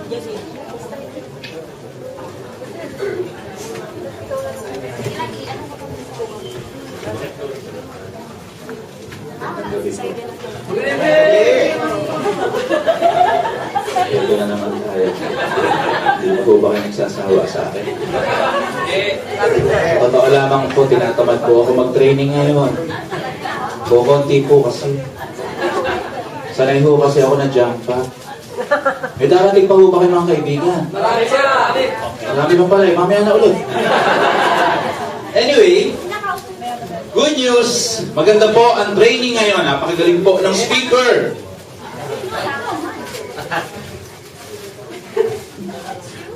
Ito na naman tayo. Hindi po ba kayo nagsasawa sa akin? Totoo lamang po, tinatamad po ako mag-training ngayon. Kukunti po kasi. Sanay ho kasi ako na jump pack. May darating pa ho ba kayo mga kaibigan? Marami siya! Marami pa pala eh, mamaya na ulit. Anyway, good news! Maganda po ang training ngayon. Napakagaling po ng speaker.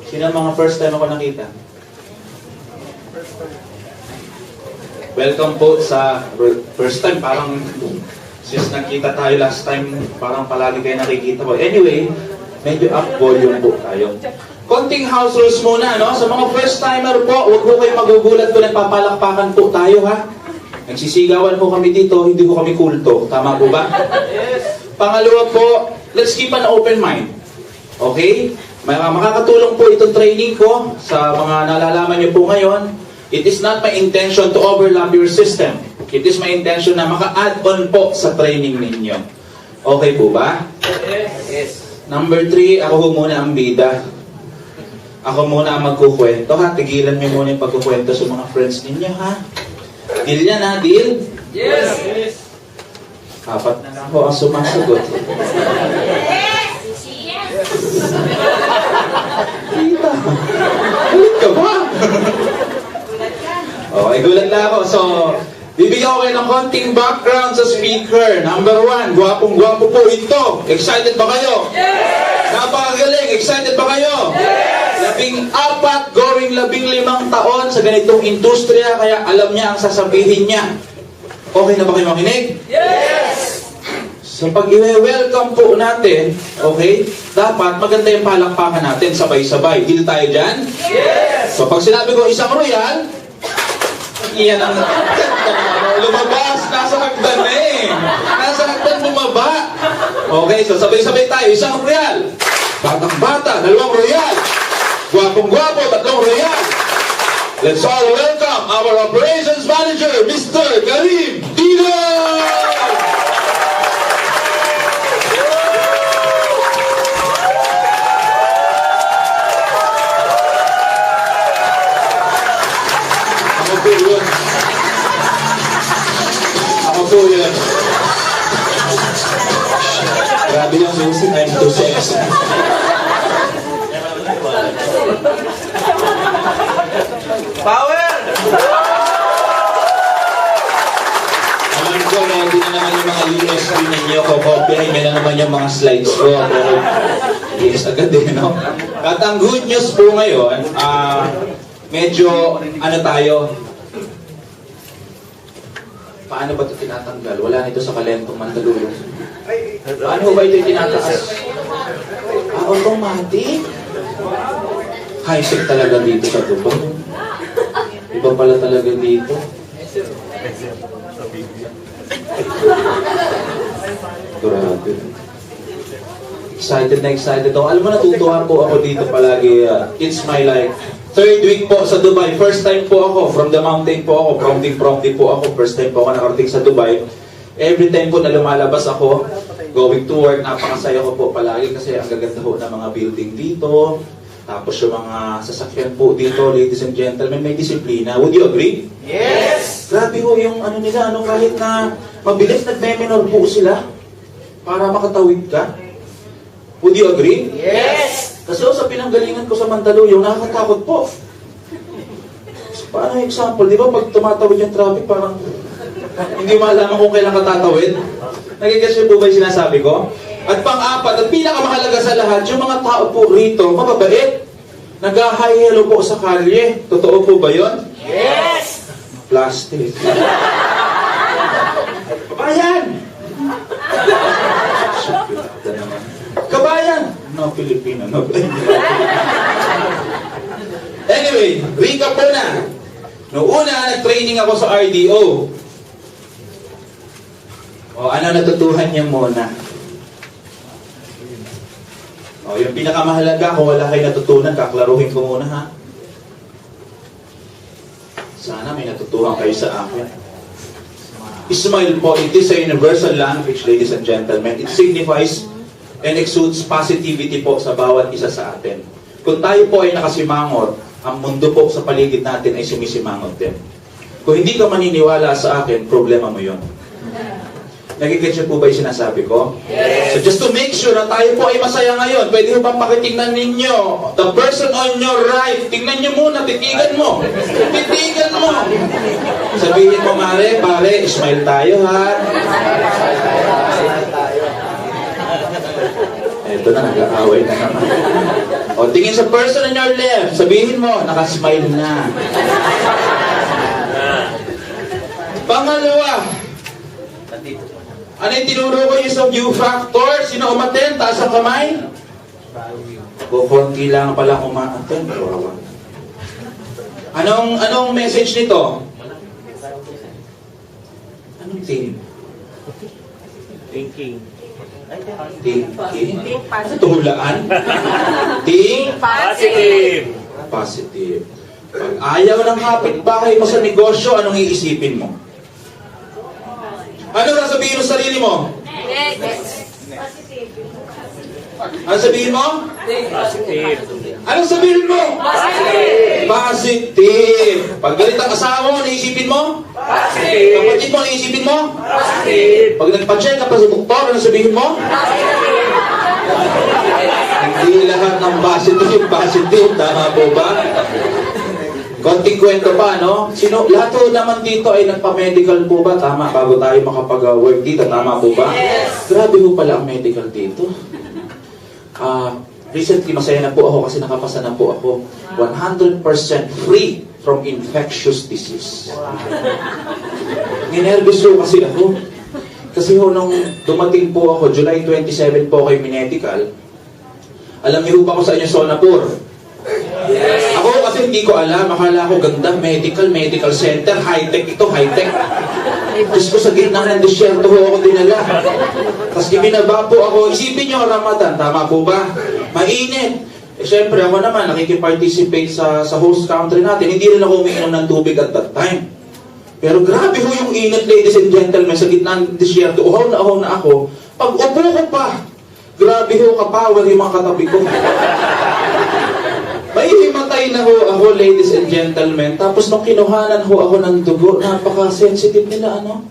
Sino ang mga first time ako nakita? Welcome po sa first time. Parang since nakita tayo last time, parang palagi kayo nakikita ko. Anyway, medyo up volume po tayo. Konting house rules muna, no? Sa mga first timer po, huwag po kayo magugulat kung nagpapalakpakan po tayo, ha? Nagsisigawan po kami dito, hindi po kami kulto. Tama po ba? Yes. Pangalawa po, let's keep an open mind. Okay? Makakatulong po itong training ko sa mga nalalaman niyo po ngayon. It is not my intention to overlap your system. It is my intention na maka-add-on po sa training ninyo. Okay po ba? Yes. Number 3, ako ho muna ang bida. Ako muna ang magkukwento, ha? Tigilan niyo muna yung pagkukwento sa mga friends ninyo, ha? Deal yan, ha? Deal? Yes. Apat na lang ako ang sumasagot. Tita, ulit ka ba? Okay, gulat na ako. So, bibigyan ko kayo ng konting background sa speaker. Number 1, gwapong-gwapo po ito. Excited ba kayo? Yes! Napakagaling. Excited ba kayo? Yes! 14 going 15 taon sa ganitong industriya, kaya alam niya ang sasabihin niya. Okay na ba kayo makinig? Yes! So pag i-welcome po natin, okay, dapat maganda yung palakpakan natin, sabay-sabay. Deal tayo dyan? Yes! So pag sinabi ko isang royal, iyan ang lumabas, nasa hagdan na eh. Nasa hagdan bumaba. Okay, so sabay-sabay tayo, isang royal. Batang-bata, 2 royal. Gwapong-gwapo, 3 royal. Let's all welcome our operations manager, Mr. Karim Dino! Ako po yun. Grabe yung music, I'm too sexy. Power! Alam ko, hindi na naman yung mga USB ninyo, copyright nyo na naman yung mga slides ko. Pero, yes, agad eh, no? At ang good news po ngayon, medyo, ano tayo, paano ba ito tinatanggal? Wala nito sa Kalentong Mandaluyong. Paano ba ito tinataas? Automatic? High-tech talaga dito sa Dubai. Iba pala talaga dito. Grabe. Excited na excited ako. Alam mo, natutuwa po ako dito palagi. It's my life. 3rd week po sa Dubai. First time po ako. From the mountain po ako. Prompting po ako. First time po ako nakarating sa Dubai. Every time po na lumalabas ako, going to work, napakasaya ko po palagi kasi ang gaganda po ng mga building dito. Tapos yung mga sasakyan po dito, ladies and gentlemen, may disiplina. Would you agree? Yes! Grabe ho yung ano nila, kahit na mabilis nagme-menor po sila para makatawid ka. Would you agree? Yes! Kasi sa pinanggalingan ko sa Mandaluyong, nakakatakot po. So, paano yung example? Di ba pag tumatawid yung traffic, parang hindi malaman kung kailan ka tatawid? Nagigets niyo po ba yung sinasabi ko? At pang-apat, at pinakamahalaga sa lahat, yung mga tao po rito, mababait. Nag-hi hello po sa kalye. Totoo po ba yun? Yes! Plastic. Kabayan! Kabayan! No, Filipino. No. Anyway, recap po na. Noong una, nag-training ako sa RDO. O, ano natutuhan niyo muna? O, yung pinakamahalaga, kung wala kayo natutunan, kaklaruhin ko muna ha. Sana may natutuhan kayo sa akin. Smile po, it is a universal language, ladies and gentlemen. It signifies and exudes positivity po sa bawat isa sa atin. Kung tayo po ay nakasimangot, ang mundo po sa paligid natin ay sumisimangot din. Kung hindi ka maniniwala sa akin, problema mo yun. Nagigets po ba yung sinasabi ko? Yes. So just to make sure na tayo po ay masaya ngayon, pwede mo bang pakitingnan ninyo? The person on your right, tingnan nyo muna, titigan mo. Titigan mo. Sabihin mo, pare, smile tayo ha. Ito na, nag-aaway na naman. O, tingin sa person on your left, sabihin mo, nakasmile na. Pangalawa, ano yung tinuro ko yung sa view factor? Sino umaten? Taas ang kamay? Konti lang pala umaten. Anong message nito? Anong theme? Thinking. Thinking? Tuhulaan? Think? Positive. Positive. Pag ayaw ng kapitbahay mo sa negosyo, anong iisipin mo? Ano sasabihin mo sa sarili mo? Ano sabihin mo? Positive. Anong sabihin mo? Positive. Positive. Pag galit ang asawa mo, naisipin mo? Positive. Kapatid mo, naisipin mo? Positive. Pag nagpa-check ka pa sa doktor, ano sabihin mo? Hindi lahat ng positive. Tama po ba? Konting kwento pa, no? Lahat po naman dito ay nagpa-medical po ba? Tama, bago tayo makapag-work dito. Tama po ba? Yes. Grabe po pala ang medical dito. Recently, masaya na po ako kasi nakapasa na po ako. 100% free from infectious disease. Ninervous po kasi ako. Kasi nung dumating po ako, July 27 po ako yung medical. Alam niyo ba ko sa inyo, Sonapur? Yes. Ako kasi hindi ko alam, akala ko ganda, medical center, high-tech ito, high-tech. Diyos ko sa gitna ng disyerto ko ako dinala. Tapos ibinaba po ako, isipin nyo Ramadan, tama po ba? Mainit. Siyempre ako naman, nakikiparticipate sa host country natin, hindi rin ako umiinom ng tubig at that time. Pero grabe ho yung init, ladies and gentlemen, sa gitna ng disyerto, uhaw na ako. Pag upo ko pa, grabe ho kapower yung mga katabi ko. May himatay na ho ako, ladies and gentlemen. Tapos nung kinuhanan ho ako ng dugo, napaka-sensitive nila, ano?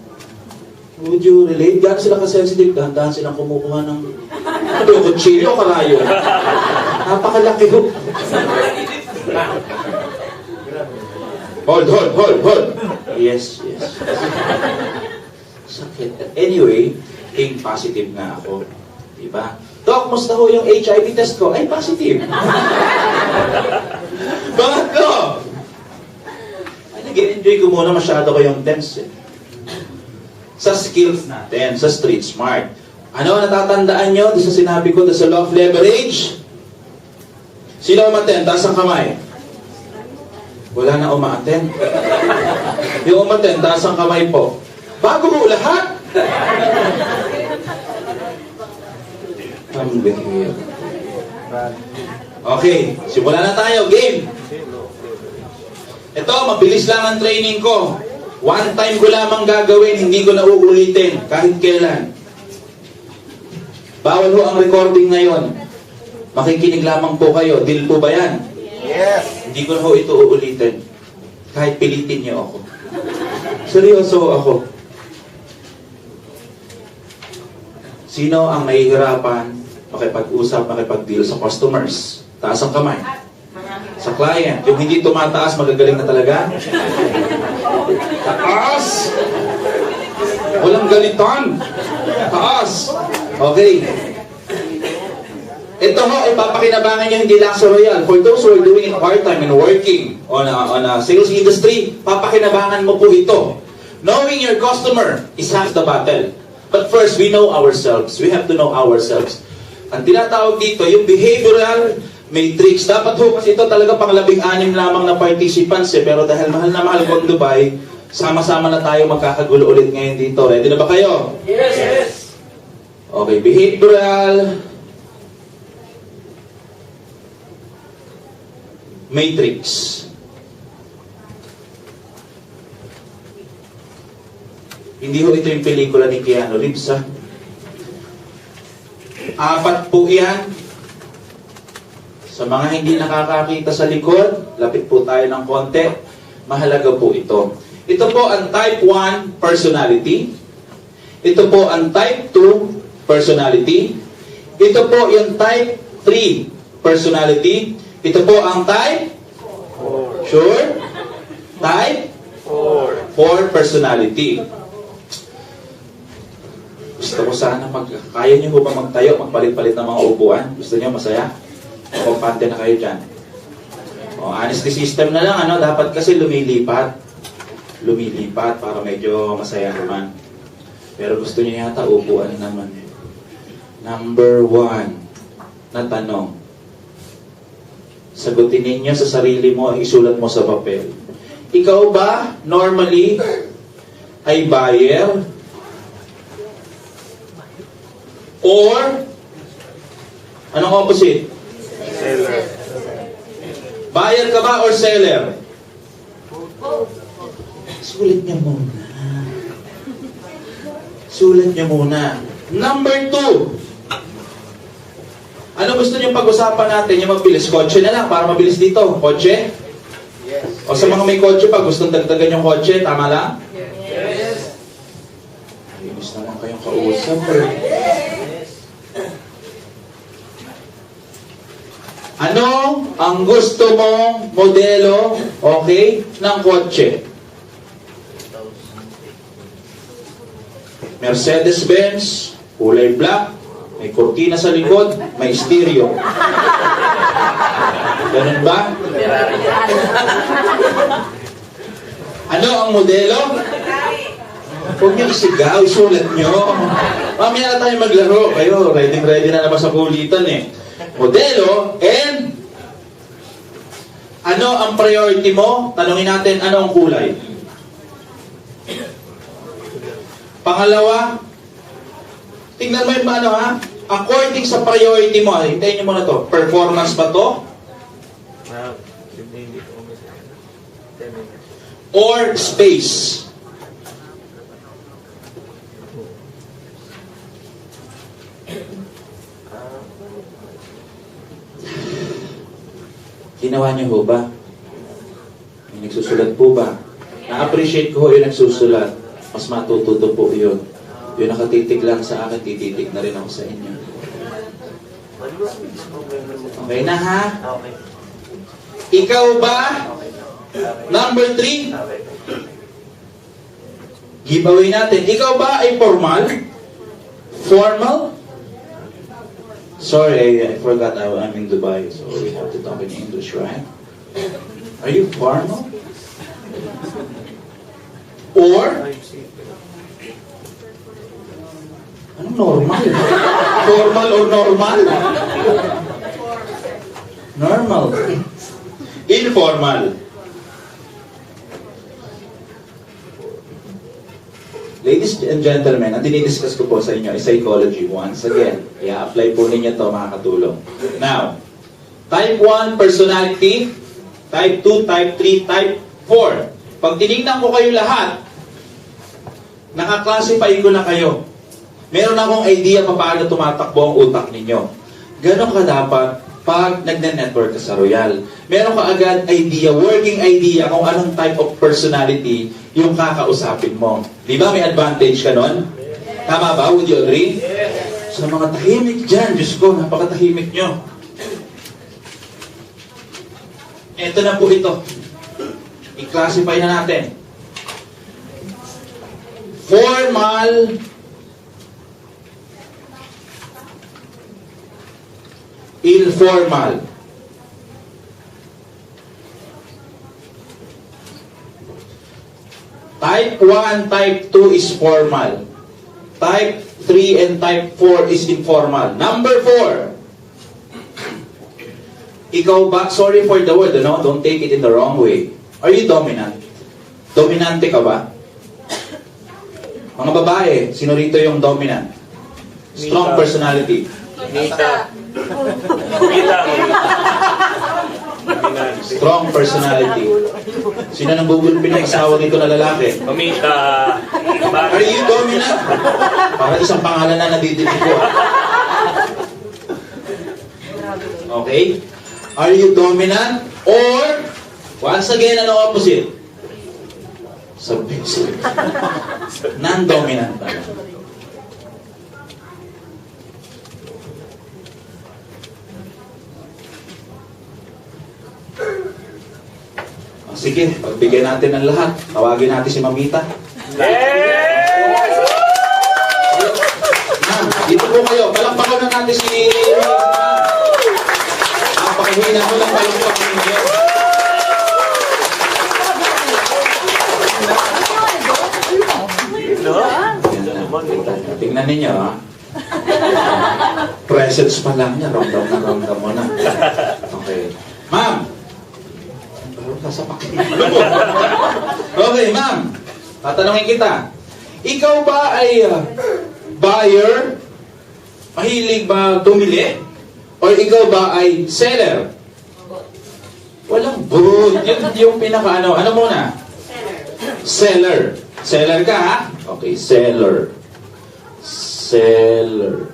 Would you relate? Gano'n sila ka-sensitive? Dahan-dahan silang kumukuha ng kutsilyo, karayo. Napakalaki ho. Hold. Yes. Sakit. Anyway, think positive na ako. Diba? Doc, musta ho yung HIV test ko? Ay, positive. Pangatlo! Ay, nag-enjoy ko muna masyado ko yung tense eh. Sa skills natin, sa street smart. Ano natatandaan nyo sa sinabi ko sa law of leverage? Sino umaten? Taas ang kamay. Wala na umaaten. Yung umaten, taas ang kamay po. Bago mo lahat! Okay, simulan na tayo. Game! Ito, mabilis lang ang training ko. One time ko lamang gagawin, hindi ko na uulitin kahit kailan. Bawal ho ang recording ngayon. Makikinig lamang po kayo. Deal po ba yan? Yes. Hindi ko na ho ito uulitin. Kahit pilitin niyo ako. Seryoso ako. Sino ang mahihirapan makipag-usap, makipag-deal sa customers? Taas ang kamay. Sa client. Yung hindi tumataas, magagaling na talaga? Taas! Walang galitan. Taas! Okay. Ito ho, ipapakinabangan nyo hindi lang sa Royal. For those who are doing it part-time and working on a sales industry, papakinabangan mo po ito. Knowing your customer is half the battle. But first, we know ourselves. We have to know ourselves. Ang tinatawag dito, yung behavioral matrix. Dapat ho, kasi ito talaga pang 16 lamang na participants eh. Pero dahil mahal na mahal ko ang Dubai, sama-sama na tayo magkakagulo ulit ngayon dito. Ready na ba kayo? Yes. Okay, behavioral Matrix. Hindi ho ito yung pelikula ni Keanu Reeves, ha? 4 po yan. Sa mga hindi nakakakita sa likod, lapit po tayo ng konti. Mahalaga po ito. Ito po ang type 1 personality. Ito po ang type 2 personality. Ito po yung type 3 personality. Ito po ang type 4. Sure? Type 4 4. personality. Gusto ko sana kaya niyo ba magtayo, magpalit-palit ng mga upuan? Gusto niyo masaya? Kompante na kayo dyan. O, honesty system na lang, ano? Dapat kasi lumilipat. Lumilipat para medyo masaya naman. Pero gusto niyo yata upuan naman. Number 1 na tanong. Sagutin ninyo sa sarili mo, isulat mo sa papel. Ikaw ba normally ay buyer or anong opposite? Seller. Buyer ka ba or seller? Sulat niyo muna. Sulat niyo muna. Number 2. Ano gusto niyo pag-usapan natin? Yung mabilis. Kotse na lang para mabilis dito. Kotse? Yes. O sa mga may kotse pa, gustong dagdagan yung kotse. Tama lang? Yes. Ayos naman kayong kausap. Ano ang gusto mong modelo, okay, ng kotse? Mercedes-Benz, kulay black, may kurtina sa likod, may stereo. Ganun ba? Ano ang modelo? Huwag niyo isigaw, isulat niyo. Mamaya na tayo maglaro. Kayo, ready na naman sa kulitan eh. Modelo and ano ang priority mo? Tanungin natin, ano ang kulay? Pangalawa, tingnan mo yung ano ha? According sa priority mo, hintayin niyo muna to. Performance ba to? Or space? Ginawa niyo ho ba? May nagsusulat po ba? Na-appreciate ko ho yung nagsusulat. Mas matututo po yun. Yung nakatitig lang sa akin, tititig na rin ako sa inyo. Okay na ha? Okay. Ikaw ba? Number 3. Giveaway natin. Ikaw ba ay formal? Formal? Sorry, I forgot I'm in Dubai, so we have to talk in English, right? Are you formal? Or anong normal? Formal or normal? Normal. Informal. Ladies and gentlemen, ang dinidiscuss ko po sa inyo ay psychology once again. I-apply po ninyo ito, makakatulong. Now, type 1 personality, type 2, type 3, type 4. Pag tinignan ko kayo lahat, naka-classify ko na kayo. Meron akong idea paano tumatakbo ang utak ninyo. Ganon ka dapat pag nagne-network ka sa Royal. Meron ka agad idea, working idea kung anong type of personality yung kakausapin mo. Di ba may advantage ka nun? Tama ba? Would you agree? Sa mga tahimik dyan, Diyos ko, napakatahimik nyo. Ito na po ito. I-classify na natin. Formal, informal. Type 1, type 2 is formal. Type 3 and type 4 is informal. Number 4. Ikaw ba, sorry for the word, no? Don't take it in the wrong way. Are you dominant? Dominante ka ba? Mga babae, sino rito yung dominant? Strong personality. Nita. Strong personality. Sino nang bubulpin ng asawa dito na lalaki? Mamita. Are you dominant? Para isang pangalan na nadidinig ko. Okay? Are you dominant? Or, once again, ano opposite? Submissive. Non-dominant na. Sige, pagbigyan natin ng lahat. Tawagin natin si Mamita. Yes! Ma'am, dito po kayo. Palakpakan na natin si... Napakahina ko lang palakpakan ninyo. Tingnan ninyo, ha? Presence pa lang niya. Ramdam mo na. Okay. Ma'am! Okay, ma'am. Tatanungin kita. Ikaw ba ay buyer? Mahilig ba tumili? O ikaw ba ay seller? Walang both. Yun yung pinaka ano. Ano muna? Seller. Seller ka, ha? Okay, seller. Seller.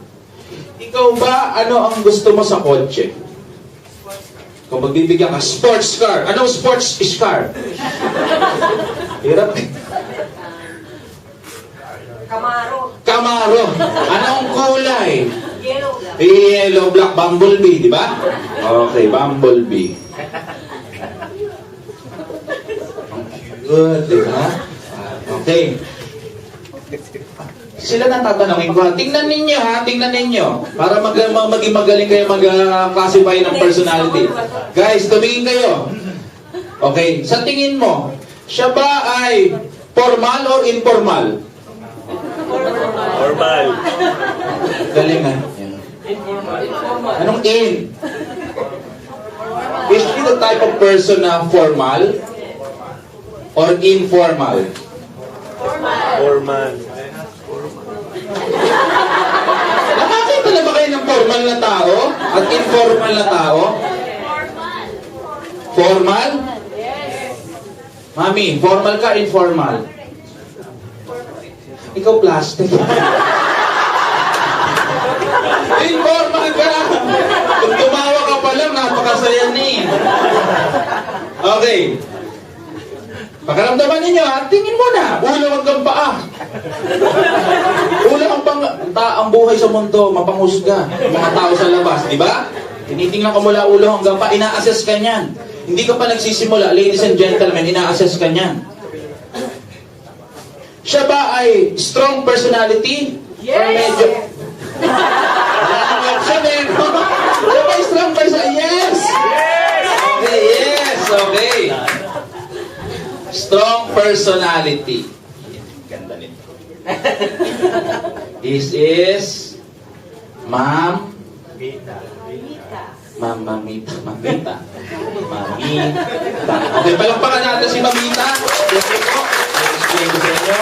Ikaw ba, ano ang gusto mo sa kotse? Kung magbibigyan ka, sports car. Anong sports car? Hirap. Camaro. Anong kulay? Yellow. Yellow, black, bumblebee, di ba? Okay, bumblebee. Good, di ba? Okay. Sila na tatanungin ko. Tingnan ninyo, ha? Tingnan ninyo. Para maging magaling kayo mag-classify ng personality. Guys, tumingin kayo. Okay, sa tingin mo, siya ba ay formal or informal? Normal. Galing, ha? Anong in? Is he the type of person na formal or informal? Normal. Nakakita na ba kayo ng formal na tao at informal na tao? Formal? Mami, formal ka, informal? Ikaw plastic. Informal ka! Kung tumawa ka pa lang, napakasaya ni. Okay. Pakaramdaman ninyo, ha? Tingin mo na. Ulo hanggang paa. Ulo ang buhay sa mundo, mapanghusga. Mga tao sa labas, di ba? Tinitingnan ko mula ulo hanggang paa, ina-assess ka niyan. Hindi ka pa nagsisimula, ladies and gentlemen, ina-assess ka niyan. Siya ba ay strong personality? Yes! Or medyo... Option eh. Siya ba ay strong personality? Yes! Okay, yes, okay. Strong personality. Ganda nito. This is Ma'am Mamita. Mamita. Okay, palakpakan natin si Mamita. Yes po. I-explain ko sa inyo.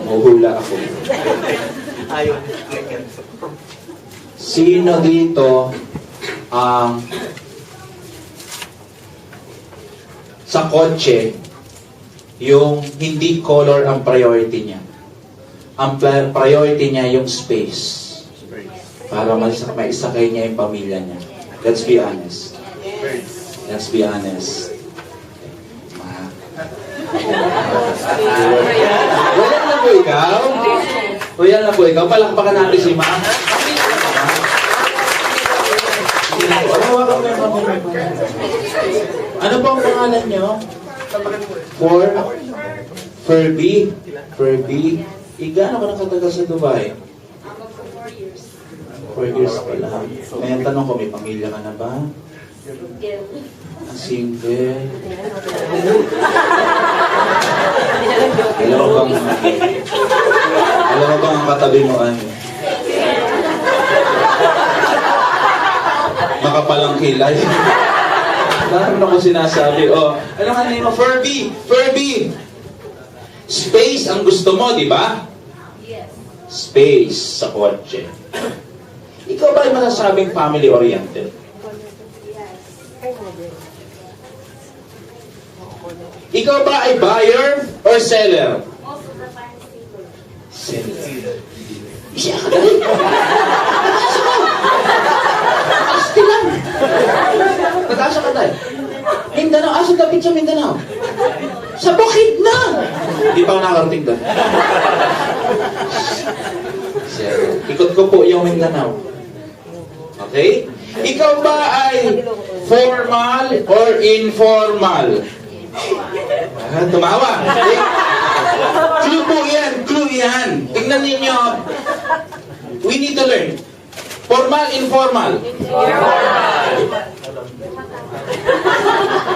Uhula ako. Sino dito ang sa kotse yung hindi color ang priority niya? Ang priority niya yung space. Para maisakay niya yung pamilya niya. Let's be honest. Let's be honest. Wala na po ikaw? Wala na po ikaw? Palakpakan natin si Ma'am. Ano po ang pangalan niyo? Furby. Furby. Gaano ka nakatagal sa Dubai? 4 years pa lang. May tanong ko, may pamilya ka na ba? Single. Alam mo bang ang katabi mo ano? Makapalang kilay. Dahil ako sinasabi, ano nga name mo? Furby! Furby! Space ang gusto mo, di ba? Yes. Space sa kotse. Ikaw ba ay masasabing family-oriented? Ikaw ba ay buyer or seller? Most of the time, people. Seller. Siya ka dali. Nag-asa ka. Asti lang. Nag-asa ka dali. Mindanao. Asa lapit sa Mindanao? Sa Bukid na. Hindi pa ako nakarating doon. Seller. Ikot ko po yung Mindanao. Okay? Ikaw ba ay formal or informal? Tumawa. Clue po yan. Clue yan. Tingnan ninyo. We need to learn. Formal, informal.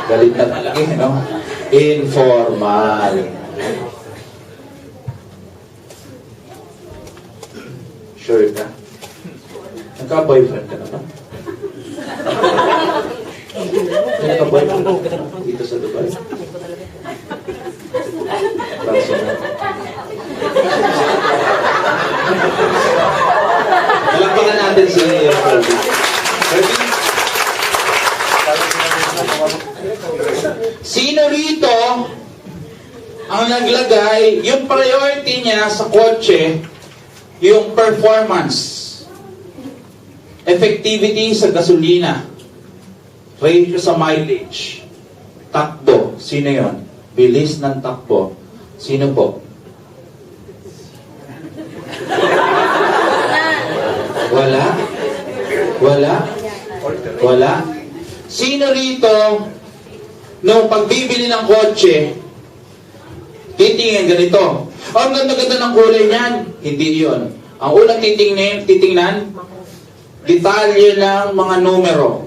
Galit na talaga, no? Informal. Sure ka? Nagka-boyfriend ka na ba? Nagka-boyfriend ka na dito sa Dubai? Personal. Nalampakan natin si Herbie. Herbie? Sino rito ang naglagay, yung priority niya sa kotse, yung performance, effectivity sa gasolina, ratio sa mileage, takbo, sino yon? Bilis ng takbo. Sino po? Wala? Wala? Wala? Sino rito, nung pagbibili ng kotse, titingin ganito. Oh, ang ganda-ganda ng kulay niyan. Hindi yon. Ang unang titingnan, detalye ng mga numero.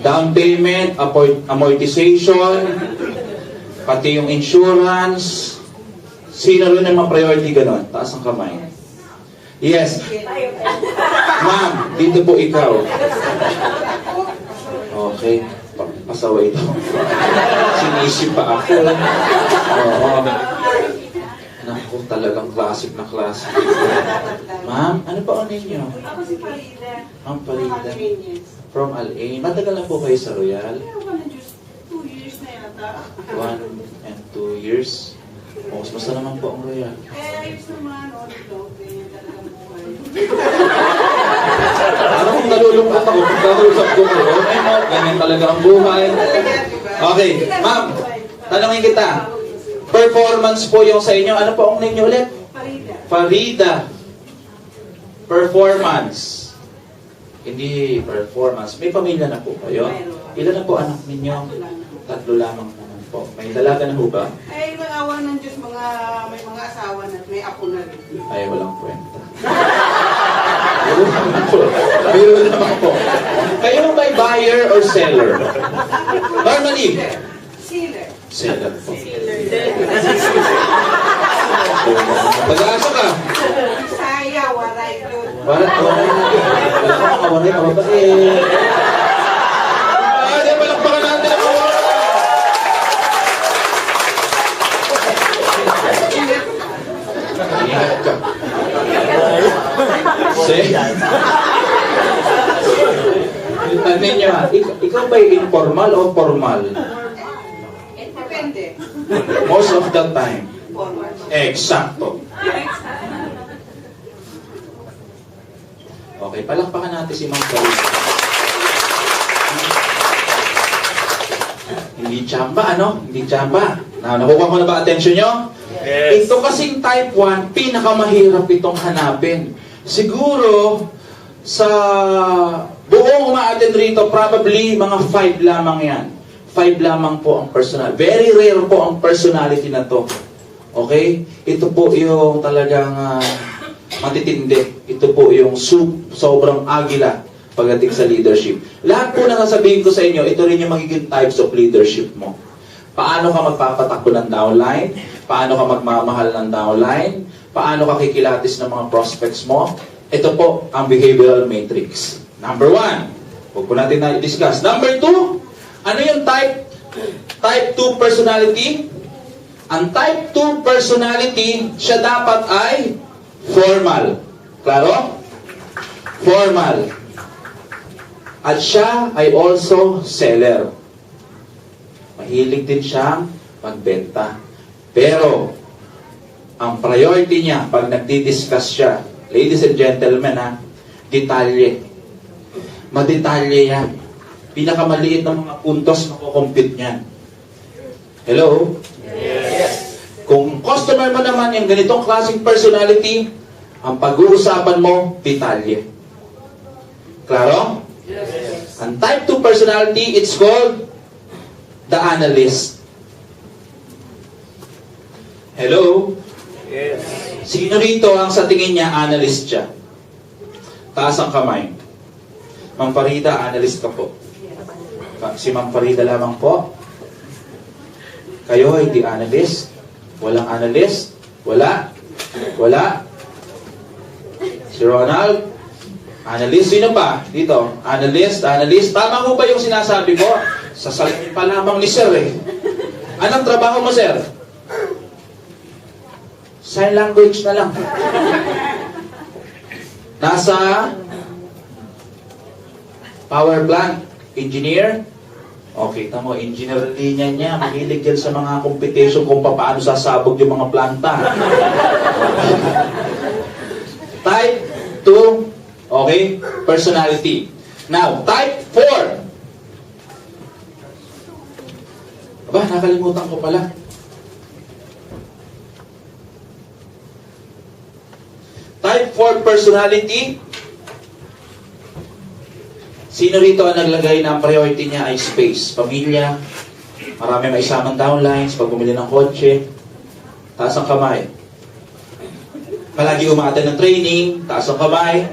Down payment, amortization, pati yung insurance. Sino rin ang mga priority ganon? Taas ang kamay. Yes. Ma'am, dito po ikaw. Okay. Pasaway ito. Sinisip pa ako. Oo. Naku, talagang classic na classic. Ma'am, ano pa unin niyo? Ako si Farida. Ma'am Farida. Yes. From Al-Ain. Matagal na po kayo sa Royal? Ako na just 2 years na yata. 1 and 2 years. Oh, basta naman po ang Royal. Ayos naman, dito. Ganyan talagang buhay. Parang kung nalulungkot ako, pag nakausap ko ko, ganyan talaga ang buhay. Okay, ma'am, tanongin kita. Performance po yung sa inyo. Ano po ang name niyo ulit? Farida. Farida. Performance. Hindi performance. May pamilya na po kayo? Ilan na po anak ninyo? Tatlo lamang naman po. May dalaga na po ba? Ay, may awa ng Diyos, may mga asawa na, may apo na rin. Ay, walang kwenta. Biro naman po. Biro naman po. Kayo may buyer or seller? Normally, Sealer. seller po. Pag-aasa ka. Saya, waray yun. Wala ka mga babae. Di palakpakan natin ang mga ingat ka. Ano ninyo ha? Ikaw ba'y informal o formal? Depende. Most of the time. Forward. Eksakto. Okay, palakpakan natin si Ma'am Clarissa. Hindi tsamba, ano? Hindi tsamba. Nakuha ko na ba attention nyo? Yes. Ito kasing type 1, pinakamahirap itong hanapin. Siguro, sa buong uma-attend rito, probably mga 5 lamang yan. 5 lamang po ang personal. Very rare po ang personality na to. Okay? Ito po yung talagang matitindi. Ito po yung sobrang agila pagdating sa leadership. Lahat po na sasabihin ko sa inyo, ito rin yung magiging types of leadership mo. Paano ka magpapatakbo ng downline? Paano ka magmamahal ng downline? Paano ka kikilatis ng mga prospects mo? Ito po ang behavioral matrix. Number 1. Huwag po natin na-discuss. Number 2. Ano yung type 2 personality? Ang type 2 personality, siya dapat ay formal. Klaro? formal. At siya ay also seller. Mahilig din siyang magbenta. Pero, ang priority niya pag nagdi-discuss siya, ladies and gentlemen ha, detalye. Madetalye yan. Pinakamaliit ng mga puntos makukompute niyan. Hello? Yes. Kung customer mo naman yung ganitong klaseng personality, ang pag-uusapan mo, detalye. Klaro? Yes. Ang type 2 personality, it's called the analyst. Hello? Yes. Sino rito ang sa tingin niya analyst siya? Taas ang kamay. Ma'am Farida, analyst ka po. Si Ma'am Farida lamang po. Kayo hindi analyst? Walang analyst? Wala? Wala? Si Ronald? Analyst? Sino pa? Dito. Analyst? Analyst? Tama ko ba yung sinasabi ko? Sasabihin pa lamang ni Sir eh. Anong trabaho mo, Sir? Sign language na lang. Nasa power plant. Engineer? Okay, tamo, engineer linya niya. Mahilig yan sa mga competition kung paano sasabog yung mga planta. Type 2. Okay? Personality. Now, type 4. Aba, nakalimutan ko pala. Type 4 personality. Sino rito ang naglagay ng priority niya ay space? Pamilya, marami maisamang downlines, pag bumili ng kotse, taas ang kamay. Palagi umaattend ng training, taas ang kamay.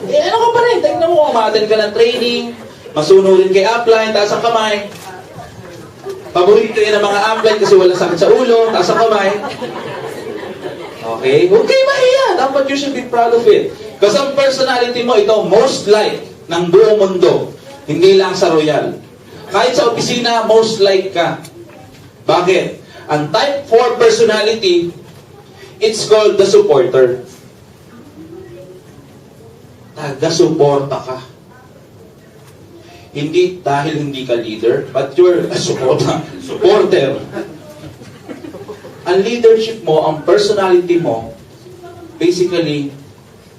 Ano ka pa rin? Tingnan mo, umaattend ka ng training, masunurin kay upline, taas ang kamay. Paborito yan ng mga upline kasi wala sakit sa ulo, taas ang kamay. Okay? Okay, mahiya. Dapat you should be proud of it. Kasi ang personality mo, ito, most like ng buong mundo. Hindi lang sa Royal. Kahit sa opisina, most like ka. Bakit? Ang type 4 personality, it's called the supporter. Taga-suporta ka. Hindi dahil hindi ka leader, but you're a supporter. Ang leadership mo, ang personality mo, basically,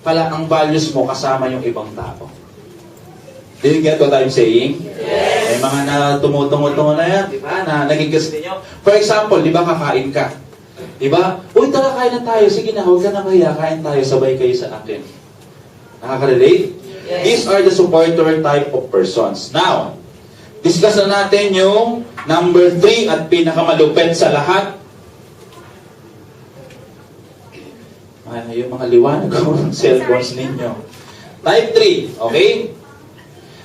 pala ang values mo kasama yung ibang tao. Do you get what I'm saying? Yes. May mga na tumutungo-tungo na yan, di ba? Na nagigas ninyo. For example, di ba kakain ka? Di ba? Uy, tara, kain na tayo. Sige na, huwag ka na kaya. Kain tayo, sabay kayo sa akin. Nakaka-relate? Yes. These are the supporter type of persons. Now, discuss na natin yung number 3 at pinakamalupit sa lahat. Ay, yung mga liwanag ng cellphones ninyo. Type 3, okay?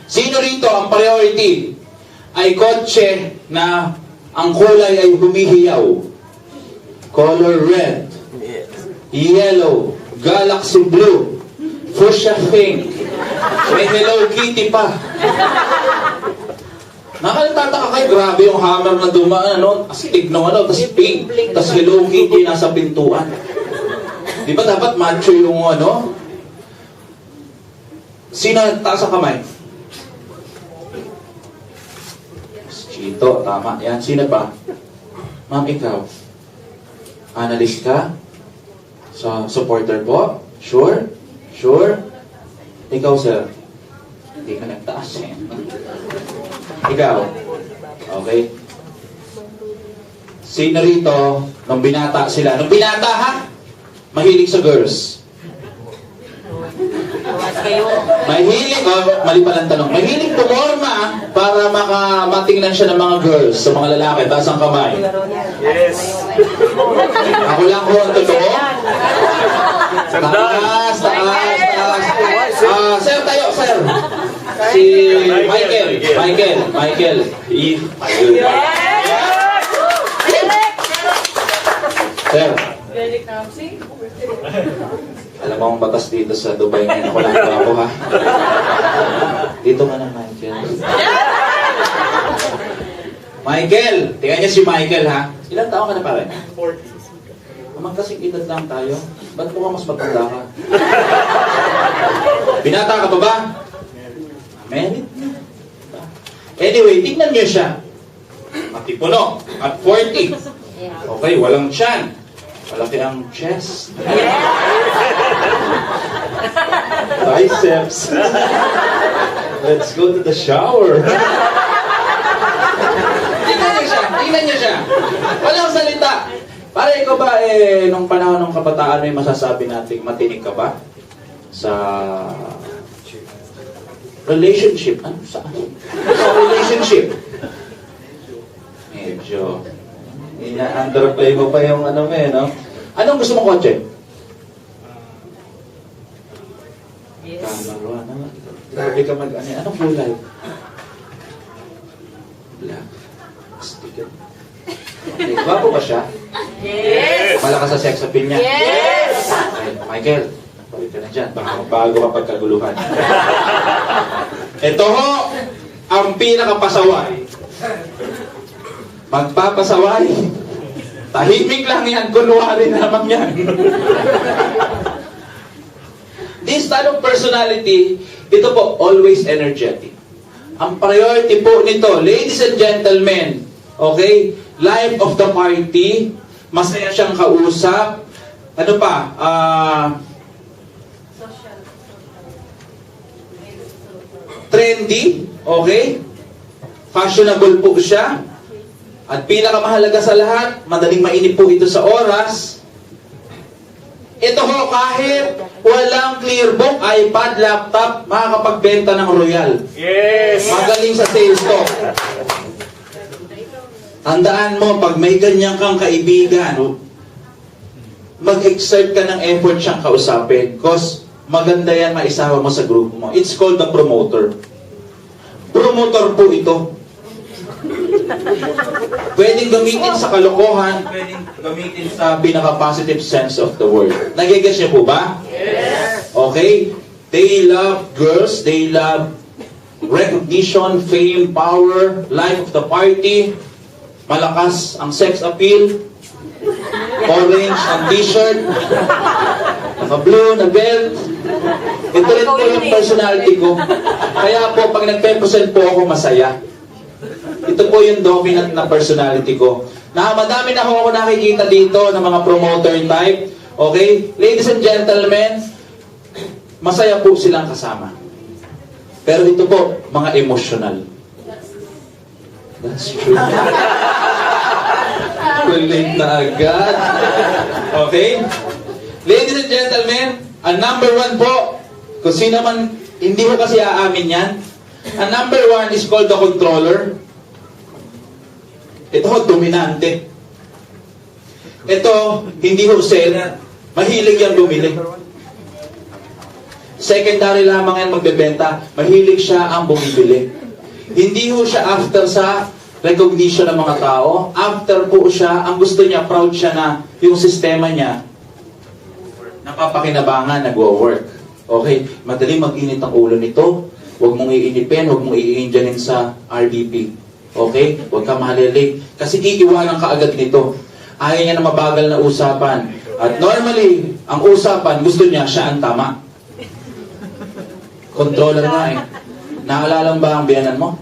Sino rito ang priority ay kotse na ang kulay ay humihiyaw? Color red, yellow, galaxy blue, fuchsia pink, may Hello Kitty pa. Nakalitataka kayo, grabe yung hammer na dumaan, astig ng tas pink, tas Hello Kitty nasa pintuan. Di ba dapat macho yung Sino taas ang kamay? Chito, tama. Yan, sino pa? Ma'am, ikaw. Analyst ka? Sa supporter po? Sure? Sure? Ikaw, sir? Hindi ka nagtaas eh. Ikaw? Okay. Sino rito, nung binata sila? Nung binata, ha? Mahilig sa girls. Mahilig, mali pa lang tanong. Mahilig pumorma para matingnan siya ng mga girls, sa mga lalaki. Taas ang kamay. Yes. Ako lang po ang totoo. Taas. Sir, tayo, sir. Si Michael. Sir. Alam mo ang batas dito sa Dubai ngayon. Ako lang ako, ha? Dito nga na, Michael. Michael! Tingnan niya si Michael, ha? Ilang taon ka na pare? 40. Magkasing edad lang tayo. Ba't mukhang mas matanda ka? Binata ka pa ba? Married na. Anyway, tingnan niyo siya. Matipuno. At 40. Okay, walang tiyan. Malaki ang chest. Biceps. Let's go to the shower. Tingnan niyo siya. Tingnan niyo siya. Walang salita. Para ikaw ba, nung panahon ng kabataan, may masasabi natin, matinig ka ba? Sa relationship. Ano? Saan? Sa relationship. Medyo. Ina-underplay mo pa yung ano mo no? Anong gusto mong kotse? Camaro, ano? Grabe ka mag-ano. Anong kulay? Black. Sticker. Okay, gwapo ba siya? Yes! Malakas sa sex appeal niya? Yes! Okay, Michael, balik ka na dyan. Baka magbago ka pagkaguluhan. Ito ho, ang pinakapasaway. Magpapasaway. Tahimik lang yan, kunwari naman yan. This type of personality, ito po, always energetic. Ang priority po nito, ladies and gentlemen, okay, life of the party, masaya siyang kausap, ano pa, trendy, okay, fashionable po siya, at pinakamahalaga sa lahat, madaling mainip po ito sa oras. Ito ho, kahit walang clear book, iPad, laptop, makakapagbenta ng Royal. Yes! Magaling sa sales to. Tandaan mo, pag may ganyan kang kaibigan, mag-exert ka ng effort siyang kausapin. Because maganda yan maisawa mo sa group mo. It's called the promoter. Promoter po ito. Pwedeng gamitin sa kalokohan, pwedeng gamitin sa pinaka-positive sense of the word. Nagigets niyo po ba? Yes! Okay? They love girls, they love recognition, fame, power, life of the party, malakas ang sex appeal, orange ang t-shirt, naka-blue na belt. Ito rin po yung personality ko. Kaya po, pag nagpe-present po ako, masaya. Ito po yung dominant na personality ko. Madami na ako nakikita dito ng mga promoter type. Okay? Ladies and gentlemen, masaya po silang kasama. Pero ito po, mga emotional. That's true. Kulit na agad. Okay? Ladies and gentlemen, ang number 1 po, kung sino man, hindi ko kasi aamin yan, ang number 1 is called the controller. Ito ho, dominante. Ito, hindi ho seller. Mahilig yan bumili. Secondary lamang yan magbebenta. Mahilig siya ang bumibili. Hindi ho siya after sa recognition ng mga tao. After po siya, ang gusto niya, proud siya na yung sistema niya, napapakinabangan, nagwo-work. Okay, madaling mag-init ang ulo nito. Huwag mong iinipin, huwag mong iinjanin sa RDP. Okay? Huwag ka mahalili. Kasi iiwanan ka agad nito. Ayaw niya na mabagal na usapan. At normally, ang usapan, gusto niya, siya ang tama. Controller nga eh. Naalala mo ba ang biyanan mo?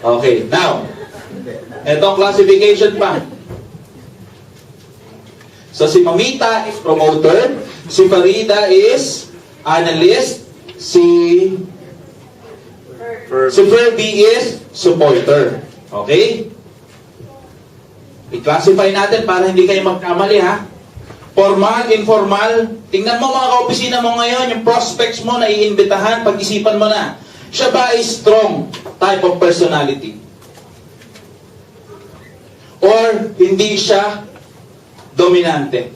Okay, now, etong classification pa. So, si Mamita is promoter, si Farida is analyst, si Ferby is supporter. Okay? I-classify natin para hindi kayo magkamali, ha? Formal, informal. Tingnan mo mga kaopisina mo ngayon, yung prospects mo na iimbitahan, pag-isipan mo na. Siya ba is strong type of personality? Or hindi siya dominante?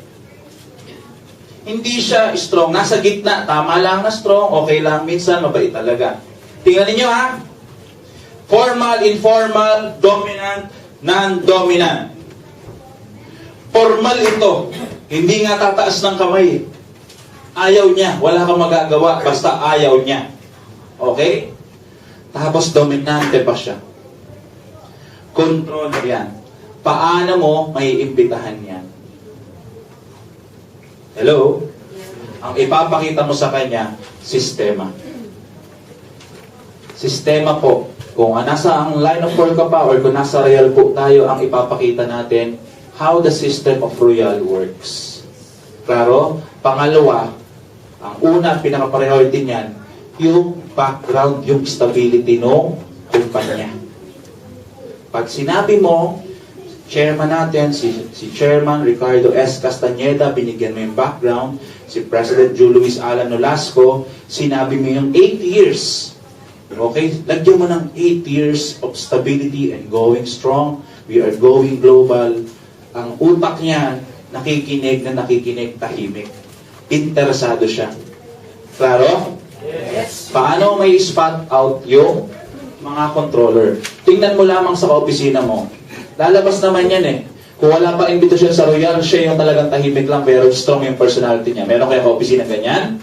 Hindi siya strong. Nasa gitna. Tama lang na strong. Okay lang. Minsan, mabait talaga. Tingnan ninyo, ha? Formal, informal, dominant, non-dominant. Formal ito. Hindi nga tataas ng kamay. Ayaw niya. Wala kang magagawa. Basta ayaw niya. Okay? Tapos dominante pa siya. Control yan. Paano mo may imbitahan yan? Hello? Ang ipapakita mo sa kanya, sistema. Sistema po. Kung nasa ang line of work ka pa or kung nasa Royal po tayo, ang ipapakita natin how the system of Royal works. Klaro? Pangalawa, ang una at pinaka-priority niyan, yung background, yung stability ng kumpanya. Pag sinabi mo, chairman natin, si Chairman Ricardo S. Castañeda, binigyan mo yung background, si President Julio Luis Alan Nolasco, sinabi mo yung 8 years. Okay? Lagyan mo ng 8 years of stability and going strong. We are going global. Ang utak niya, nakikinig, tahimik. Interesado siya. Klaro? Yes. Paano may spot out yung mga controller? Tingnan mo lamang sa opisina mo. Lalabas naman yan eh. Kung wala pa invitation sa Royal, siya yung talagang tahimik lang pero strong yung personality niya. Meron kaya opisina ganyan?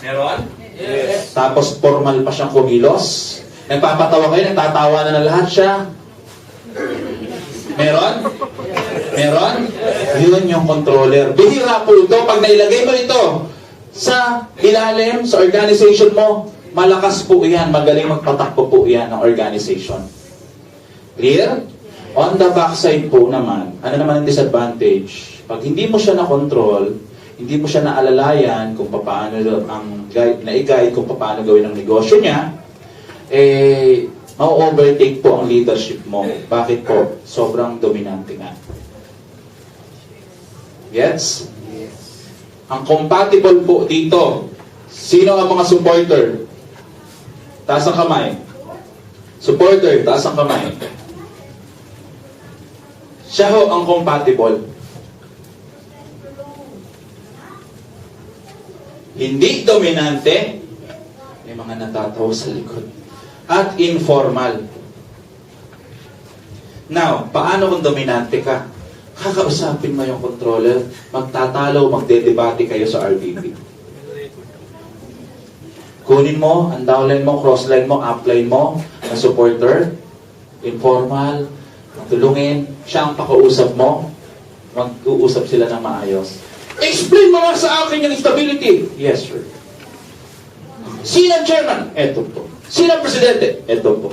Meron? Yes. Tapos formal pa siyang kumilos. Nagpapatawa kayo, nagtatawa na lahat siya. Meron? Meron? Yun yung controller. Bihira po ito. Pag nailagay mo ito sa ilalim, sa organization mo, malakas po yan. Magaling magpatakbo po yan ng organization. Clear? On the backside po naman, ano naman ang disadvantage? Pag hindi mo siya na-control, hindi mo siya naalalayan kung paano ang guide, na-guide kung paano gawin ang negosyo niya, ma-overtake po ang leadership mo. Bakit po? Sobrang dominante nga. Gets? Ang compatible po dito, sino ang mga supporter? Taas ang kamay. Supporter, taas ang kamay. Siya ho ang compatible. Hindi dominante, may mga natatawa sa likod. At informal. Now, paano kung dominante ka? Kakausapin mo yung controller, magtatalo, magdedebate kayo sa RBP. Kunin mo, ang downline mo, crossline mo, upline mo, na supporter, informal, tulungin, siya ang pakausap mo, mag-uusap sila ng maayos. Explain mo nga sa akin yung stability. Yes, sir. Sino ang chairman? Eto po. Sino ang presidente? Eto po.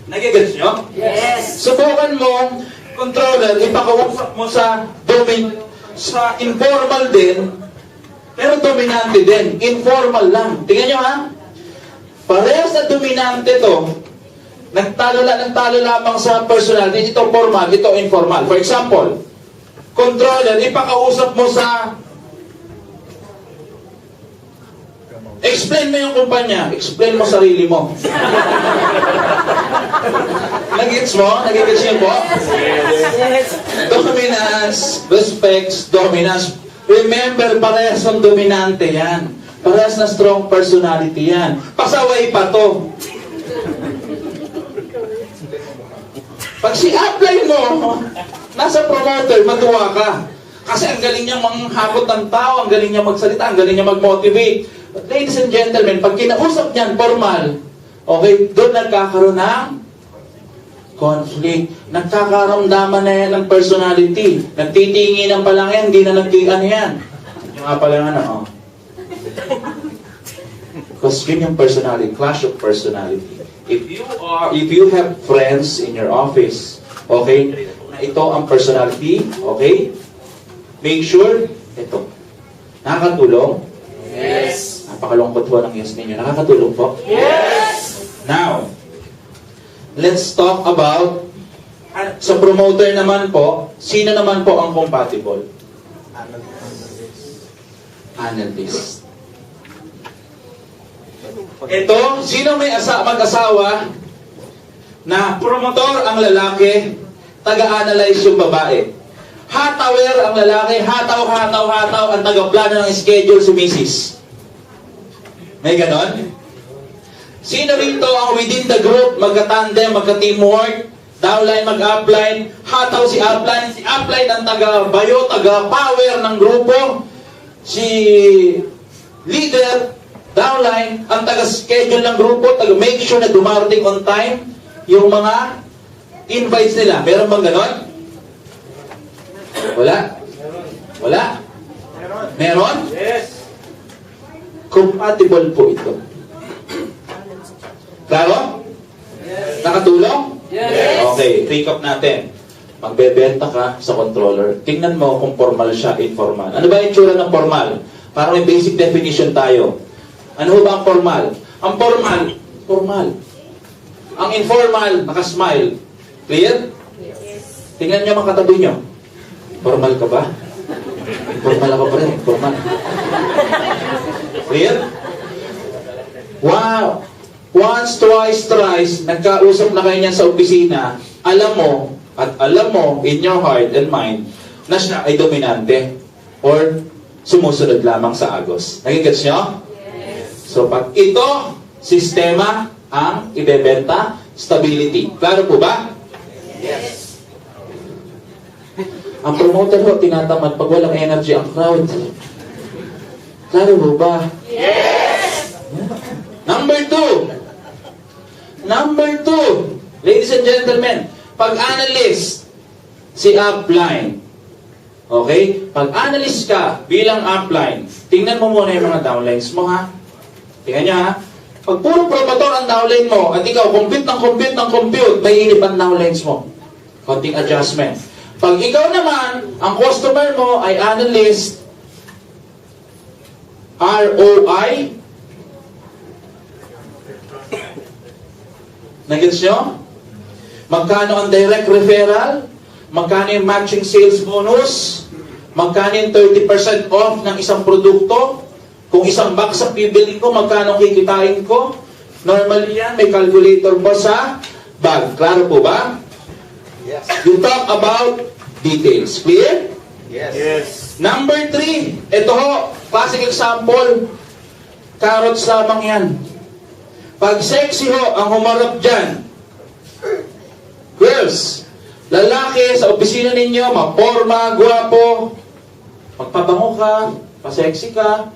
Nagigets nyo? Yes. Subukan mo, controller, ipakausap mo sa informal din, pero dominante din. Informal lang. Tingnan nyo ha. Parehas na dominante to, nagtalo lamang sa personality. Ito formal, ito informal. For example, controller, ipakausap mo sa explain mo yung kumpanya, explain mo sarili mo. Nagigets mo? Nagigets niyo po? Yes. Dominance, respects, dominance. Remember, parehas ng dominante yan. Parehas na strong personality yan. Pasaway pa to. Pag si upline mo, nasa promoter, matuwa ka. Kasi ang galing niyang manghakot ng tao, ang galing niya magsalita, ang galing niya mag-motivate. But ladies and gentlemen, pag kinausap niyan, formal, okay, doon nagkakaroon ng conflict. Nagkakaramdaman na yan ng personality. Nagtitinginan pa lang yan, hindi na nagtian yan. Yung nga pala nga oh. Because yun yung personality, clash of personality. If you have friends in your office, okay, na ito ang personality, okay, make sure, ito, nakakatulong? Yes. Napakalungkot po ng yes ninyo. Nakakatulong po? Yes. Now, let's talk about, sa promoter naman po, sino naman po ang compatible? Analyst. Ito, sino may mag-asawa na promotor ang lalaki, taga-analyze yung babae. Hatawer ang lalaki, hataw, ang taga-plano ng schedule si Mrs. May ganon? Sino rito ang within the group, magka-tandem, magka-teamwork, downline, mag-upline, hataw si upline ang taga-bayo, taga-power ng grupo, si leader, downline, ang taga-schedule ng grupo, taga-make sure na dumarating on time yung mga invites nila. Meron bang ganon? Wala? Wala? Meron? Yes. Compatible po ito. Klaro? Nakatulong? Yes. Okay, recap natin. Magbebenta ka sa controller. Tingnan mo kung formal siya, informal. Ano ba yung tsura ng formal? Para may basic definition tayo. Ano ba ang formal? Ang formal. Ang informal, nakasmile. Clear? Tingnan nyo mga katabi nyo. Formal ka ba? Formal ako pa rin. Formal. Clear? Wow! Once, twice, thrice, nagkausap na kayo niyan sa opisina, alam mo, in your heart and mind, na siya ay dominante or sumusunod lamang sa agos. Nagigets nyo? Yes. So, pag ito, sistema ang ibebenta, stability. Klaro po ba? Yes. Ang promoter ho, tinatamad pag walang energy ang crowd. Klaro po ba? Yes. Number two, ladies and gentlemen, pag analyst, si upline. Okay? Pag analyst ka bilang upline, tingnan mo muna yung mga downlines mo, ha? Tingnan nyo, ha? Pag puro promotor ang downline mo, at ikaw, compute, may inip ang downlines mo. Konting adjustment. Pag ikaw naman, ang customer mo ay analyst, ROI, nagets nyo? Magkano ang direct referral? Magkano yung matching sales bonus? Magkano yung 30% off ng isang produkto? Kung isang box ang bibili ko, magkano kikitain ko? Normally yan, may calculator po sa bag. Klaro po ba? Yes. You talk about details. Clear? Yes. Yes. Number 3, ito ho, classic example, carrots lamang yan. Pag sexy ho, ang humarap dyan, girls, lalaki sa opisina ninyo, maporma, guwapo, magpabango ka, pasexy ka,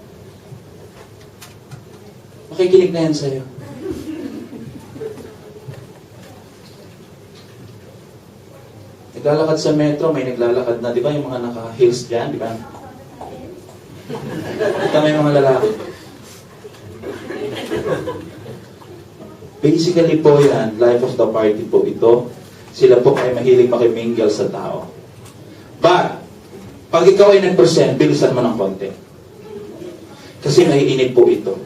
makikinig na yan sa'yo. Naglalakad sa metro, may naglalakad na, di ba yung mga naka-heels dyan, di ba? Ito may mga lalaki. Basically po yan, life of the party po ito. Sila po ay mahilig makimingle sa tao. But, pag ikaw ay nag-present, bilisan mo ng konti. Kasi naiinip po ito.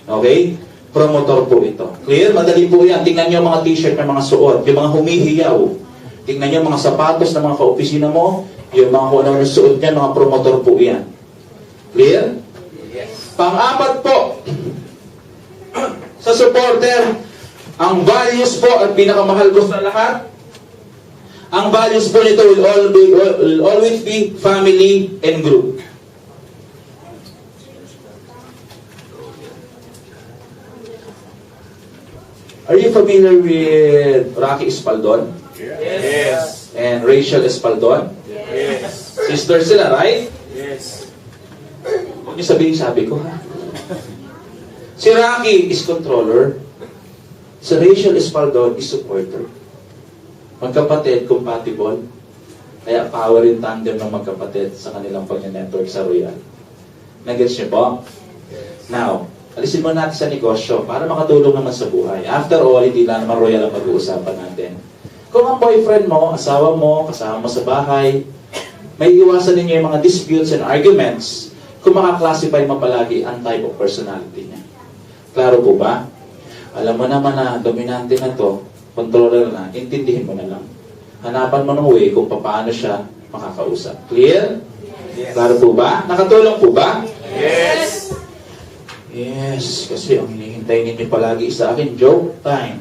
Okay? Promotor po ito. Clear? Madali po yan. Tingnan nyo mga t-shirt ng mga suot, yung mga humihiyaw. Tingnan nyo mga sapatos ng mga ka-opisina mo, yung mga kung ano suot niyan, mga promotor po yan. Clear? Yes. Pang-apat po, sa supporter, ang values po at pinakamahal ko sa lahat, ang values po nito will always be family and group. Are you familiar with Rocky Espaldon Yes. and Rachel Espaldon? Yes. Sister sila, right? Yes. Huwag niyo sabihin sabi ko, ha? Si Rocky is controller. Si Rachel Espaldon is supporter. Magkapatid, compatible. Kaya power in tandem ng magkapatid sa kanilang pag-network sa Royal. Nag-gets niyo po? Now, alisin mo natin sa negosyo para makatulong naman sa buhay. After all, hindi lang naman Royal ang pag-uusapan natin. Kung ang boyfriend mo, asawa mo, kasama mo sa bahay, may iwasan ninyo yung mga disputes and arguments kung makaklasify mo palagi ang type of personality niya. Klaro po ba? Alam mo naman na dominante na to, controller na, intindihin mo na lang. Hanapan mo ng way kung paano siya makakausap. Clear? Yes. Klaro po ba? Nakatulong po ba? Yes. Yes, kasi ang hinihintay ninyo palagi sa akin, joke time.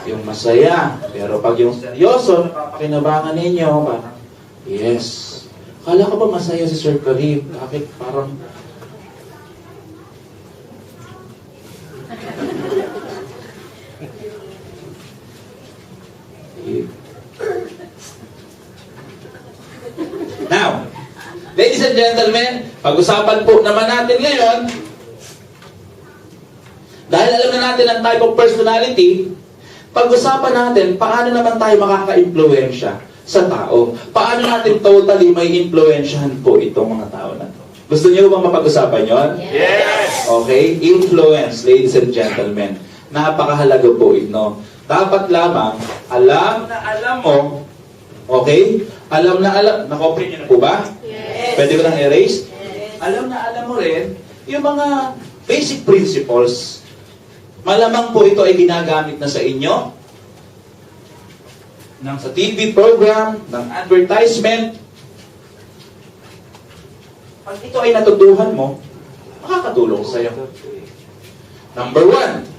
Yung masaya. Pero pag yung seryoso, napapakinabangan ninyo, parang, yes. Kala ka ba masaya si Sir Karim? Bakit parang... Now, ladies and gentlemen, pag-usapan po naman natin ngayon, dahil alam na natin ang type of personality, pag-usapan natin paano naman tayo makaka-impluwensya sa tao. Paano natin totally may influensyahan po itong mga tao na to? Gusto niyo bang mapag-usapan yon? Yes. Okay? Influence, ladies and gentlemen. Napakahalaga po ito. Dapat lamang, alam na alam mo, okay? Alam na alam, nakopin niyo na po ba? Yes. Pwede ko nang erase? Alam na alam mo rin, yung mga basic principles, malamang po ito ay ginagamit na sa inyo, ng sa TV program, ng advertisement. Pag ito ay natutuhan mo, makakatulong sa'yo. Number 1,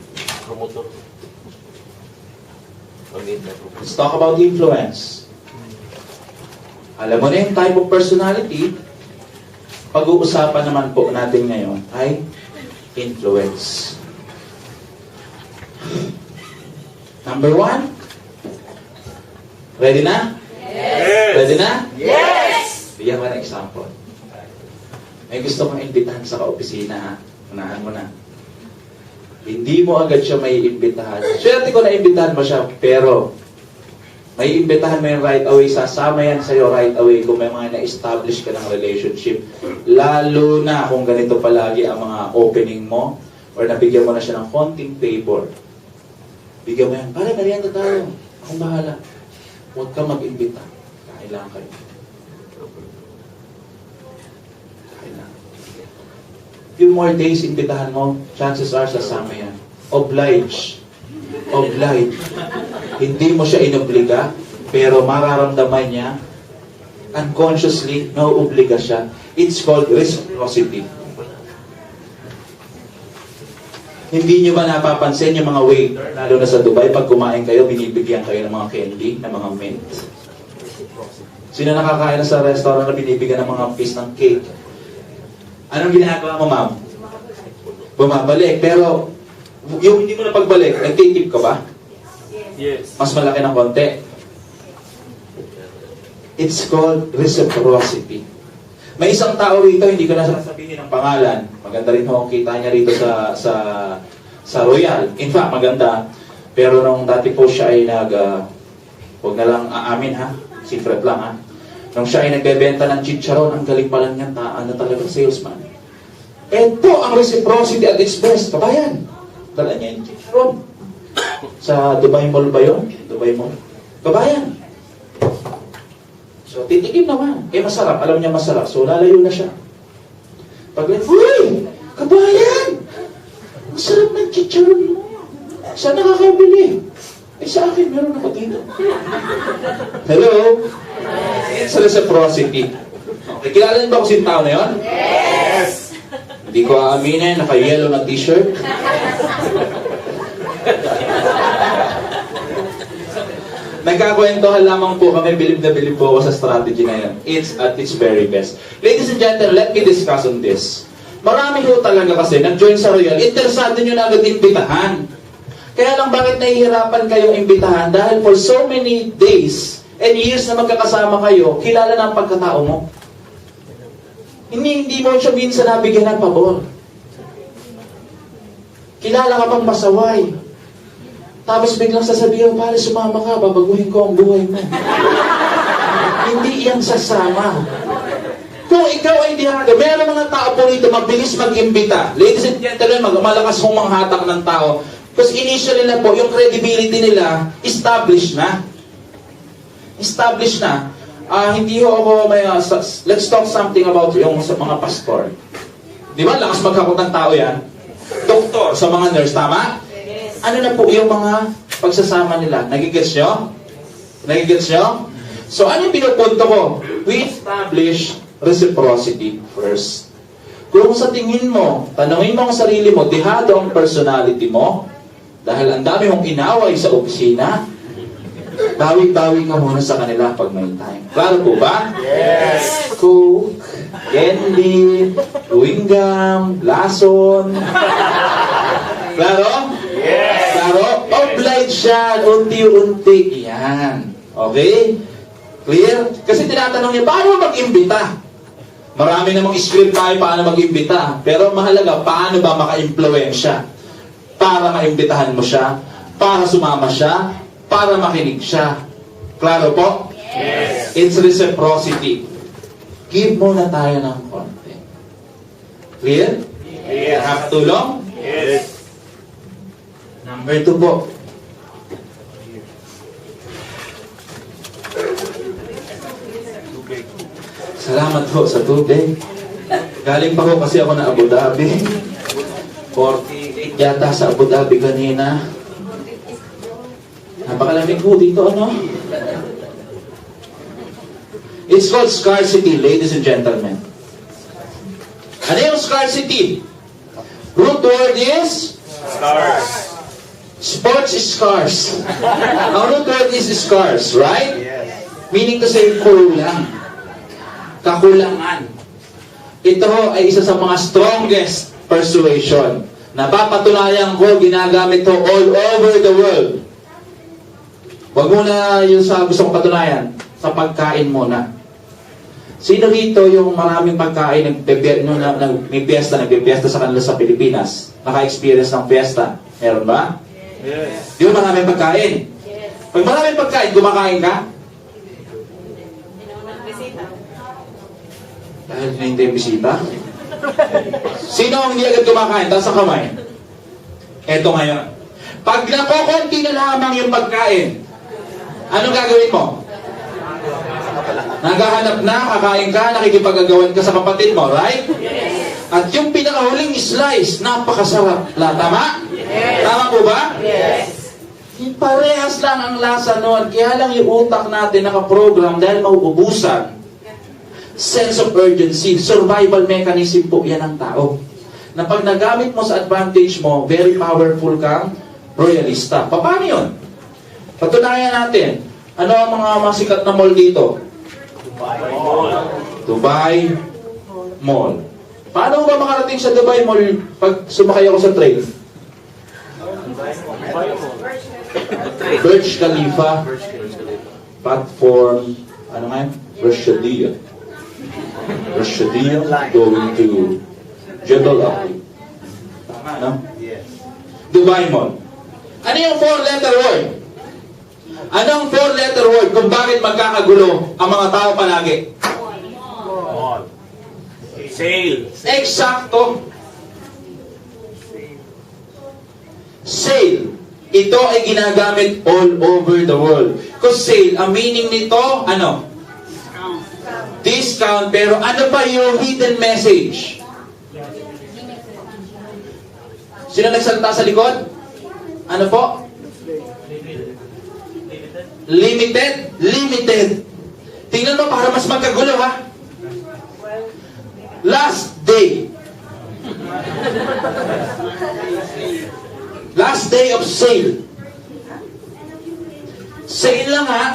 Promotor. let's talk about influence. Alam mo na yung type of personality, pag-uusapan naman po natin ngayon ay influence. Number 1, ready na? Yes. Ready na? Yes. Bigyan ko ng example. May gusto kong imbitahan sa kaopisina, ha? Unahan mo na. Hindi mo agad siya may imbitahan. Swerte ko na imbitahan mo siya, pero may imbitahan mo yung right away, sasama yan sa'yo right away kung may mga na-establish ka ng relationship. Lalo na kung ganito palagi ang mga opening mo or nabigyan mo na siya ng konting favor. Bigyan mo yan, pare, merienda tayo. Akong bahala. Huwag ka mag-imbita. Kailangan kayo. Few more days, imbitahan mo, chances are sasama yan. Oblige. Oblige. Hindi mo siya inobliga, pero mararamdaman niya, unconsciously, nauobliga siya. It's called reciprocity. Hindi niyo ba napapansin yung mga waiter, lalo na sa Dubai, pag kumain kayo, binibigyan kayo ng mga candy, ng mga mint? Sino nakakain na sa restaurant na binibigyan ng mga piece ng cake? Anong ginagawa mo, ma'am? Bumabalik. Pero, yung hindi mo na pagbalik, nagtitip ka ba? Yes. Mas malaki ng konti. It's called reciprocity. May isang tao rito, hindi ko na sasabihin ang pangalan. Maganda rin ho ang kita niya rito sa Royal. In fact, maganda. Pero nung dati po siya ay huwag na lang aamin ha, secret lang ha. Nung siya ay nagbebenta ng chicharon, ang galing pala niya, talaga salesman. Ito ang reciprocity at its best. Kabayan, dala niya yung chicharon. Sa Dubai Mall ba yun? Dubai Mall. Kabayan. So, titikim naman. Masarap. Alam niya masarap. So, lalayo na siya. Pag uy! Kabayan! Masarap ng chicharon mo. Saan nakakabili? Sa akin, meron ako dito. Hello? It's reciprocity. Okay, kilala niyo ba kung sino tao na yun? Yes. Hindi ko aaminin, naka-yellow na t-shirt. Nagkakwentohan lamang po kami, bilib na bilib po ako sa strategy na yun. It's at its very best. Ladies and gentlemen, let me discuss on this. Marami ho talaga kasi nag-join sa Royal, interesado nyo na agad imbitahan. Kaya lang bakit nahihirapan kayong imbitahan? Dahil for so many days and years na magkakasama kayo, kilala na ang pagkatao mo. Hindi mo siya minsan nabigyan ng pabor. Kilala ka pang pasaway. Tapos biglang sasabihin, pare, sumama ka, babaguhin ko ang buhay mo. Hindi yan sasama. Kung ikaw ay dihaga, meron mga tao po rito, mabilis mag-imbita. Ladies and gentlemen, malakas kong manghatak ng tao. Because initially na po, yung credibility nila, established na. Established na. Hindi ho ako may... let's talk something about yung sa mga pastor. Di ba? Lakas magkakot ng tao yan. Doktor sa mga nurse, tama? Yes. Ano na po yung mga pagsasama nila? Nagigets nyo? Nagigets nyo? So, ano yung pinupunto ko? We establish reciprocity first. Kung sa tingin mo, tanungin mo ang sarili mo, dihado ang personality mo, dahil ang dami mong inaway sa opisina, bawi-bawi ka muna sa kanila pag may time. Klaro po ba? Yes. Coke, candy, chewing gum, lason. Klaro? Yes. Klaro? Oblige siya, unti-unti. Yan. Okay? Clear? Kasi tinatanong niya, paano mag-imbita? Marami namang script tayo paano mag-imbita. Pero mahalaga, paano ba maka-impluensya? Para maimbitahan mo siya, para sumama siya, para makinig siya. Klaro po? Yes. It's reciprocity. Give muna tayo ng konti. Clear? Yes. Have tulong? Yes. Number 2 po. Salamat po sa tubig. Galing pa ko kasi ako na Abu Dhabi. 48 yata sa Abu Dhabi kanina. Napakalamig po dito, ano? It's called scarcity, ladies and gentlemen. Ano yung scarcity? Root word is Stars. sports is scarce. Ang root word is scarce, right? Yes. Meaning to say, kulang. Kakulangan. Ito ay isa sa mga strongest persuasion. Napapatunayan ko, ginagamit to all over the world. Huwag muna yung sa gusto kong patunayan. Sa pagkain muna. Sino rito yung maraming pagkain nagpipiesta sa kanila sa Pilipinas? Naka-experience ng fiesta? Meron ba? Yes. Di ba maraming pagkain? Pag maraming pagkain, kumakain ka? Dahil hindi yung bisita? Sino ang hindi agad kumakain? Taas ang kamay. Eto ngayon. Pag nakokonti na lamang yung pagkain, anong gagawin mo? Naghahanap na, kakain ka, nakikipagagawan ka sa kapatid mo, right? At yung pinakahuling slice, napakasarap. Tama? Tama po ba? Parehas lang ang lasa noon. Kaya lang yung utak natin nakaprogram dahil mauubusan. Sense of urgency, survival mechanism po yan ng tao. Na pag nagamit mo sa advantage mo, very powerful kang royalista. Paano yun? Patunayan natin. Ano ang mga sikat na mall dito? Dubai Mall. Paano ba makarating sa Dubai Mall pag sumakay ako sa train? Burj Khalifa. Platform, ano nga yun? Rashidiyah. Rashidiyah going to Jebel Ali. Tama, no? Dubai Mall. Ano yung 4-letter word? Anong 4-letter word kung bakit magkakagulo ang mga tao palagi? Mall. Sale. Eksakto. Sale. Ito ay ginagamit all over the world. Because sale, ang meaning nito, ano? Discount. Pero ano pa yung hidden message? Sino nagsalita sa likod? Ano po? Limited. Limited. Tingnan mo para mas magkagulo, ha? Last day. Last day of sale. Sale lang, ha?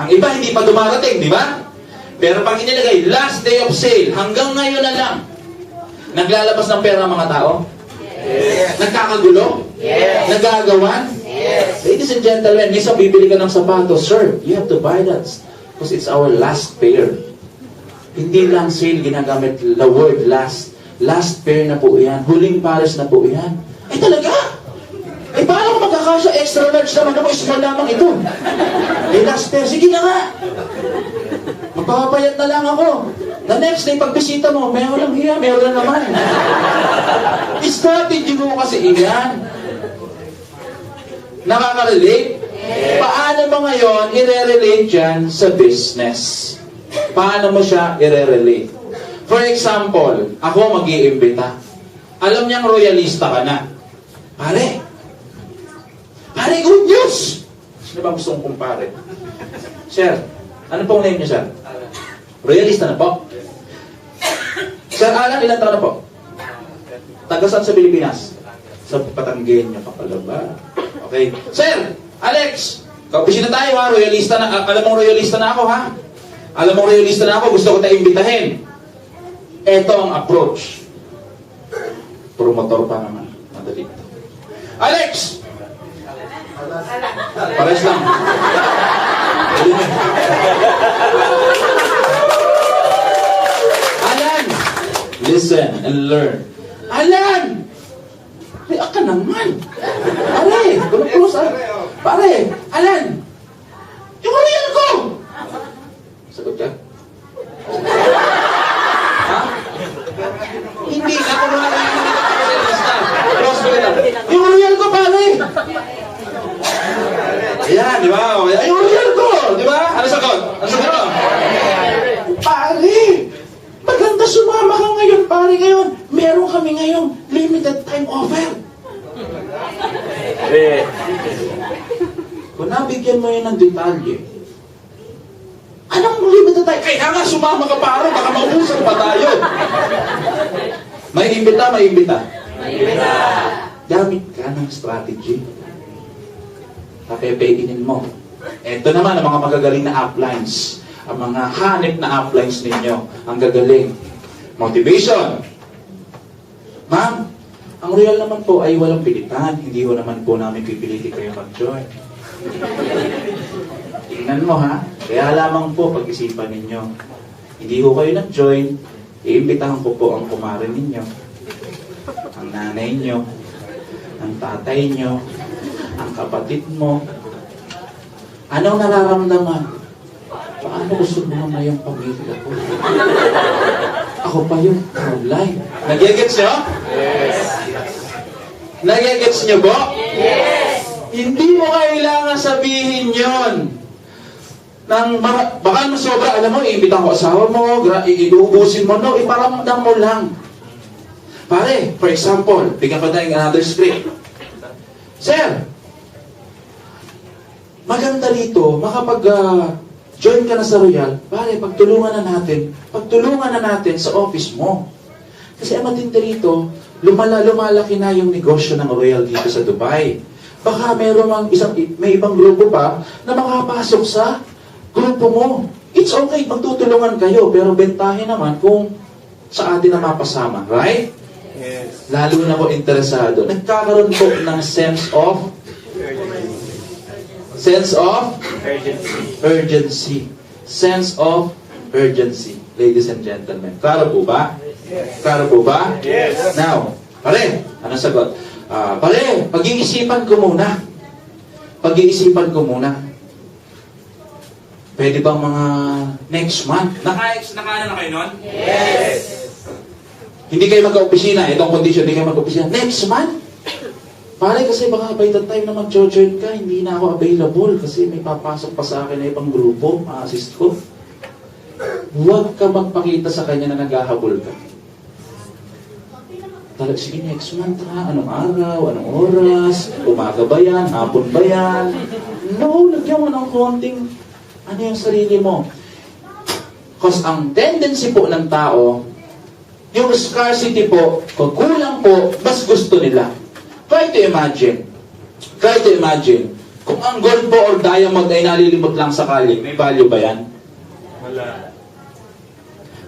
Ang iba hindi pa dumarating, di ba? Pero pag inilagay, last day of sale, hanggang ngayon na lang, naglalabas ng pera ang mga tao? Yes. Nagkakagulo? Yes. Nagagawan? Yes. Ladies and gentlemen, minsan bibili ka ng sapatos, sir, you have to buy that because it's our last pair. Hindi lang sale, ginagamit the word last. Last pair na po yan. Huling pares na po yan. Eh talaga? Eh paano kung magkakasya extra large naman ako, small lamang ito? Eh last pair, sige na nga. Magpapapayat na lang ako. The next day, pag bisita mo, meron lang hiya, meron na naman. Strategy mo kasi iyan. Nakaka-relate? Paano mo ngayon i-relate yan sa business? Paano mo siya i-relate? For example, ako mag-iimbita. Alam niyang royalista ka na. Pare, good news! Sino ba gusto kong kumpare? Sir, ano pong name niyo, sir? Royalista na po? Sir Alan, ilan taon na po? Taga-saan sa Pilipinas? Sa Patanggenyo pa pala ba? Okay. Sir, Alex, kapisin na tayo, ha? Royalista na. Alam mong royalista na ako, ha? Alam mong royalista na ako, gusto ko tayo imbitahin. Ito ang approach. Promotor pa naman. Madali. Alex! Pares lang. Alan! Listen and learn. Alan! React ka naman. Pare, pare, Alan! Yung royal ko! time offer. Eh. Kung nabigyan mo yun ng detalye, anong limited tayo? Kaya nga sumama ka para, baka maubusan pa tayo. May imbita, may imbita. Gamit ka ng strategy. Papepeinin mo. Ito naman ang mga magagaling na uplines. Ang mga hanip na uplines ninyo. Ang gagaling. Motivation. Ma'am, ang real naman po ay walang pilitan. Hindi ko naman po namin pipilitin kayo mag-join. Tingnan mo ha. Kaya lamang po pag-isipan ninyo. Hindi ko kayo nag-join, iimbitahan ko po ang kumare ninyo. Ang nanay nyo. Ang tatay nyo. Ang kapatid mo. Anong nararamdaman? Paano gusto mo naman yung pamilya ko? Ako pa yung online. Nagigets nyo? Yes. Nagigets nyo po? Yes! Hindi mo kailangan sabihin yon. Baka sobra, alam mo, iimbitahan ko asawa mo, iuubusin mo, no, iparamdam mo lang. Pare, for example, bigyan ko tayong another script. Sir, maganda rito, makapag-join ka na sa Royal, pare, pagtulungan na natin sa office mo. Kasi ang matindi rito, lumalaki na yung negosyo ng Royal dito sa Dubai. Baka may ibang grupo pa na makapasok sa grupo mo. It's okay, magtutulungan kayo, pero bentahin naman kung sa atin na mapasama, right? Yes. Lalo na po interesado. Nagkakaroon po ng sense of urgency. Sense of urgency. Ladies and gentlemen. Klaro po ba? Yes. Klaro po ba? Yes. Now, pare, ano sagot? Pare, pag-iisipan ko muna. Pwede bang mga next month? Nakaano na kayo nun? Yes. Hindi kayo magka-opisina. Itong condition, hindi kayo magka-opisina. Next month? Pare, kasi baka by the time na mag-join ka, hindi na ako available kasi may papasok pa sa akin na ibang grupo, ma-assist ko. Huwag ka magpakita sa kanya na naghahabol ka. Talagang, sige, next month ha, anong araw, anong oras, umaga ba yan, hapon ba yan? No, lagyan mo ng konting, ano yung sarili mo. Because ang tendency po ng tao, yung scarcity po, kung kulang po, mas gusto nila. Try to imagine, kung ang gold po or diamond ay nalilimot lang sakali, may value ba yan? Wala.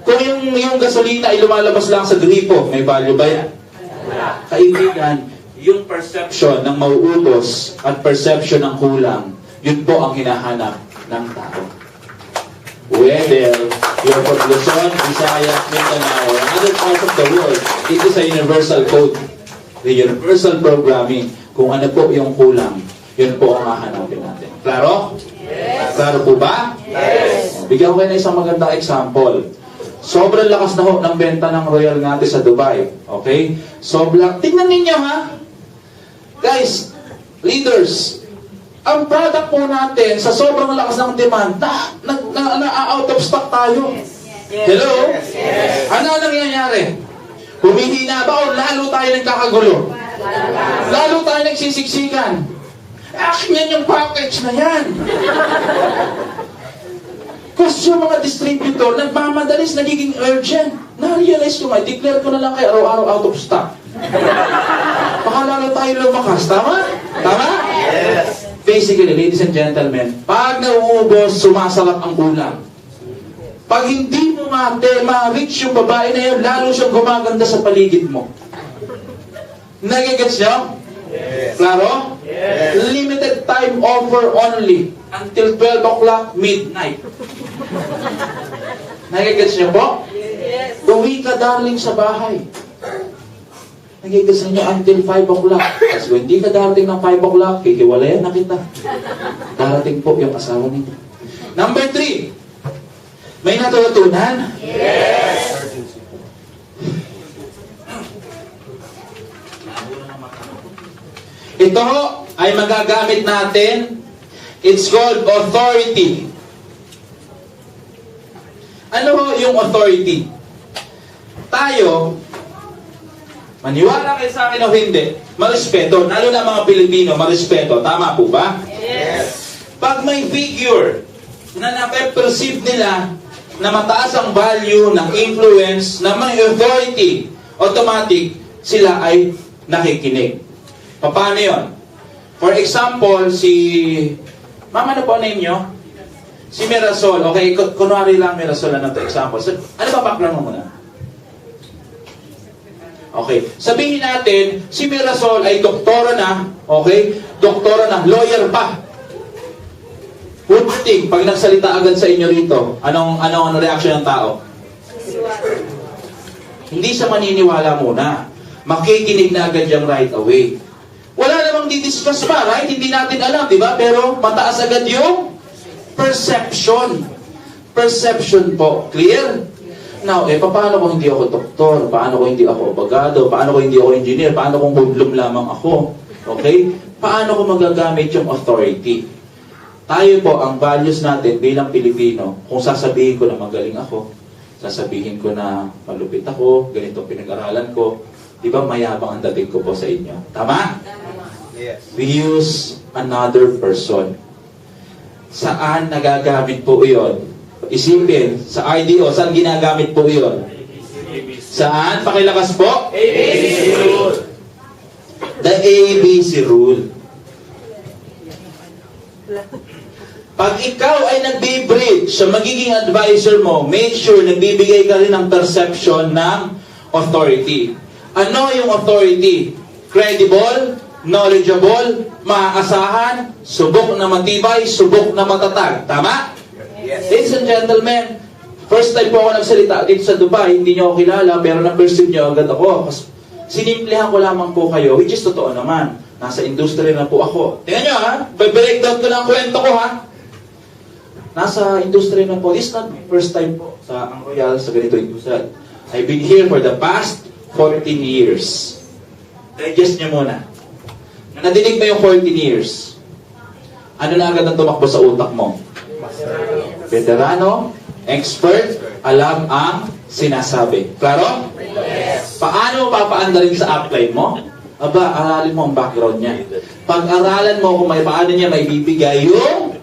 Kung yung gasolina ay lumalabas lang sa gripo, may value ba yan? Kaibigan, yung perception ng mauubos at perception ng kulang, yun po ang hinahanap ng tao. Whether you're from Luzon, Visayas, Mindanao, or other parts of the world, it is a universal code. The universal programming. Kung ano po yung kulang, yun po ang hahanapin natin. Klaro? Yes. Klaro po ba? Yes. Bigyan ko kayo ng isang magandang example. Sobrang lakas na ho ng benta ng Royal natin sa Dubai. Okay? Tingnan ninyo ha. Guys, leaders, ang product po natin sa sobrang lakas ng demand, out of stock tayo. Hello? Yes. Ano ang nangyayari? Humihina ba o lalo tayo nagkakagulo? Lalo tayo nagsisiksikan. Akin yan yung package na yan. Kasi yung mga distributor, nagmamadalis, nagiging urgent. Na-realize ko nga, declare ko na lang kayo araw-araw out of stock. Baka lalo tayo lumakas. Tama? Tama? Yes. Basically, ladies and gentlemen, pag nauubos, sumasarap ang ulam. Pag hindi mo ma-reach yung babae na yun, lalo siyang gumaganda sa paligid mo. Nagigets nyo? Yes. Klaro? Yes. Limited time offer only until 12 o'clock midnight. Nagigets nyo po? Yes. Uwi ka darling sa bahay. Nagigets nyo until 5 o'clock. Kasi kung hindi ka darating ng 5 o'clock, kikiwalayan na kita. Darating po yung asawa ninyo. Number 3. May natutunan? Yes. Ito ay magagamit natin. It's called authority. Ano yung authority? Tayo, Maniwala kayo sa akin o hindi, marespeto. Lalo na mga Pilipino, marespeto. Tama po ba? Yes. Pag may figure na nape-perceive nila na mataas ang value ng influence ng may authority, automatic, sila ay nakikinig. Paano yun? For example, si... Ma'am, ano po name nyo? Si Mirasol. Okay, kunwari lang Mirasol na to example. Ano ba background mo muna? Okay. Sabihin natin, si Mirasol ay doktora na, okay? Doktora na, lawyer pa. Good thing, pag nagsalita agad sa inyo rito, anong reaction ng tao? Hindi siya maniniwala muna. Makikinig na agad yung right away. Wala namang didiscuss pa, right? Hindi natin alam, di ba? Pero mataas agad yung perception. Perception po. Clear? Now, paano kung hindi ako doktor? Paano kung hindi ako abogado? Paano kung hindi ako engineer? Paano kung budlom lamang ako? Okay? Paano kung magagamit yung authority? Tayo po, ang values natin bilang Pilipino, kung sasabihin ko na magaling ako, sasabihin ko na malupit ako, ganito pinag-aralan ko, di ba mayabang ang dating ko po sa inyo? Tama? Yes. We use another person. Saan nagagamit po iyon? Isipin, sa IDO, saan ginagamit po iyon? Saan? Pakilakas po? ABC rule. The ABC rule. Pag ikaw ay nagbe-bridge sa magiging advisor mo, make sure nagbibigay ka rin ng perception ng authority. Ano yung authority? Credible, knowledgeable, maaasahan, subok na matibay, subok na matatag. Tama? Yes. Ladies and gentlemen, first time po ako nagsalita dito sa Dubai, hindi nyo ako kilala, pero na-perceive nyo agad ako. Sinimplihan ko lamang po kayo, which is totoo naman. Nasa industry na po ako. Tingnan nyo ha, breakdown ko lang kwento ko ha. Nasa industry na po. This is not my first time po sa Ang Royal, sa ganito industry. I've been here for the past 14 years. Digest nyo muna. Nadinig mo yung 14 years. Ano na agad ang tumakbo sa utak mo? Veterano, expert, alam ang sinasabi. Klaro? Yes. Paano papaandarin sa upline mo? Aba, aralin mo ang background niya. Pag-aralan mo kung paano niya maibibigay yung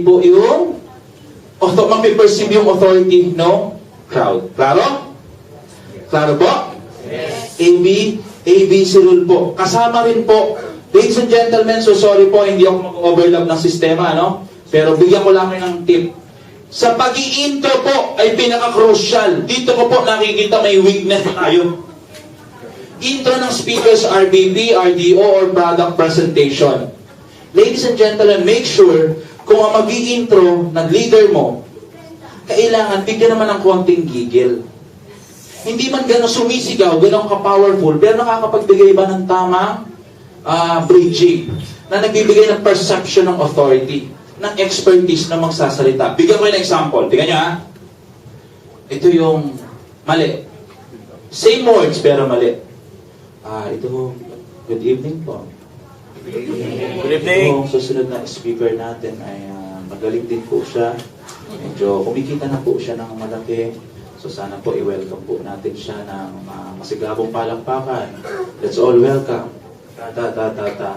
po yung mapiperceive yung authority no crowd. Klaro? Klaro po? Yes. ABC rule po. Kasama rin po, ladies and gentlemen, so sorry po, hindi ako mag-overlap ng sistema, no? Pero bigyan ko lang ng tip. Sa pag-i-intro po ay pinaka-crucial. Dito ko po nakikita may weakness tayo. Intro ng speakers, RBB, RDO, or product presentation. Ladies and gentlemen, make sure kung ang mag-i-intro ng leader mo, kailangan bigyan naman ng konting gigil. Hindi man gano'n sumisigaw, gano'n ka-powerful, pero nakakapagbigay ba ng tamang bridging na nagbibigay ng perception ng authority, ng expertise na magsasalita. Bigyan ko yung example. Tingnan nyo ha. Ito yung mali. Same words, pero mali. Ito, good evening po. Good evening. Yung susunod na speaker natin ay magaling din po siya. Medyo kumikita na po siya ng malaki. So sana po i-welcome po natin siya ng masigabong palakpakan. Let's all welcome.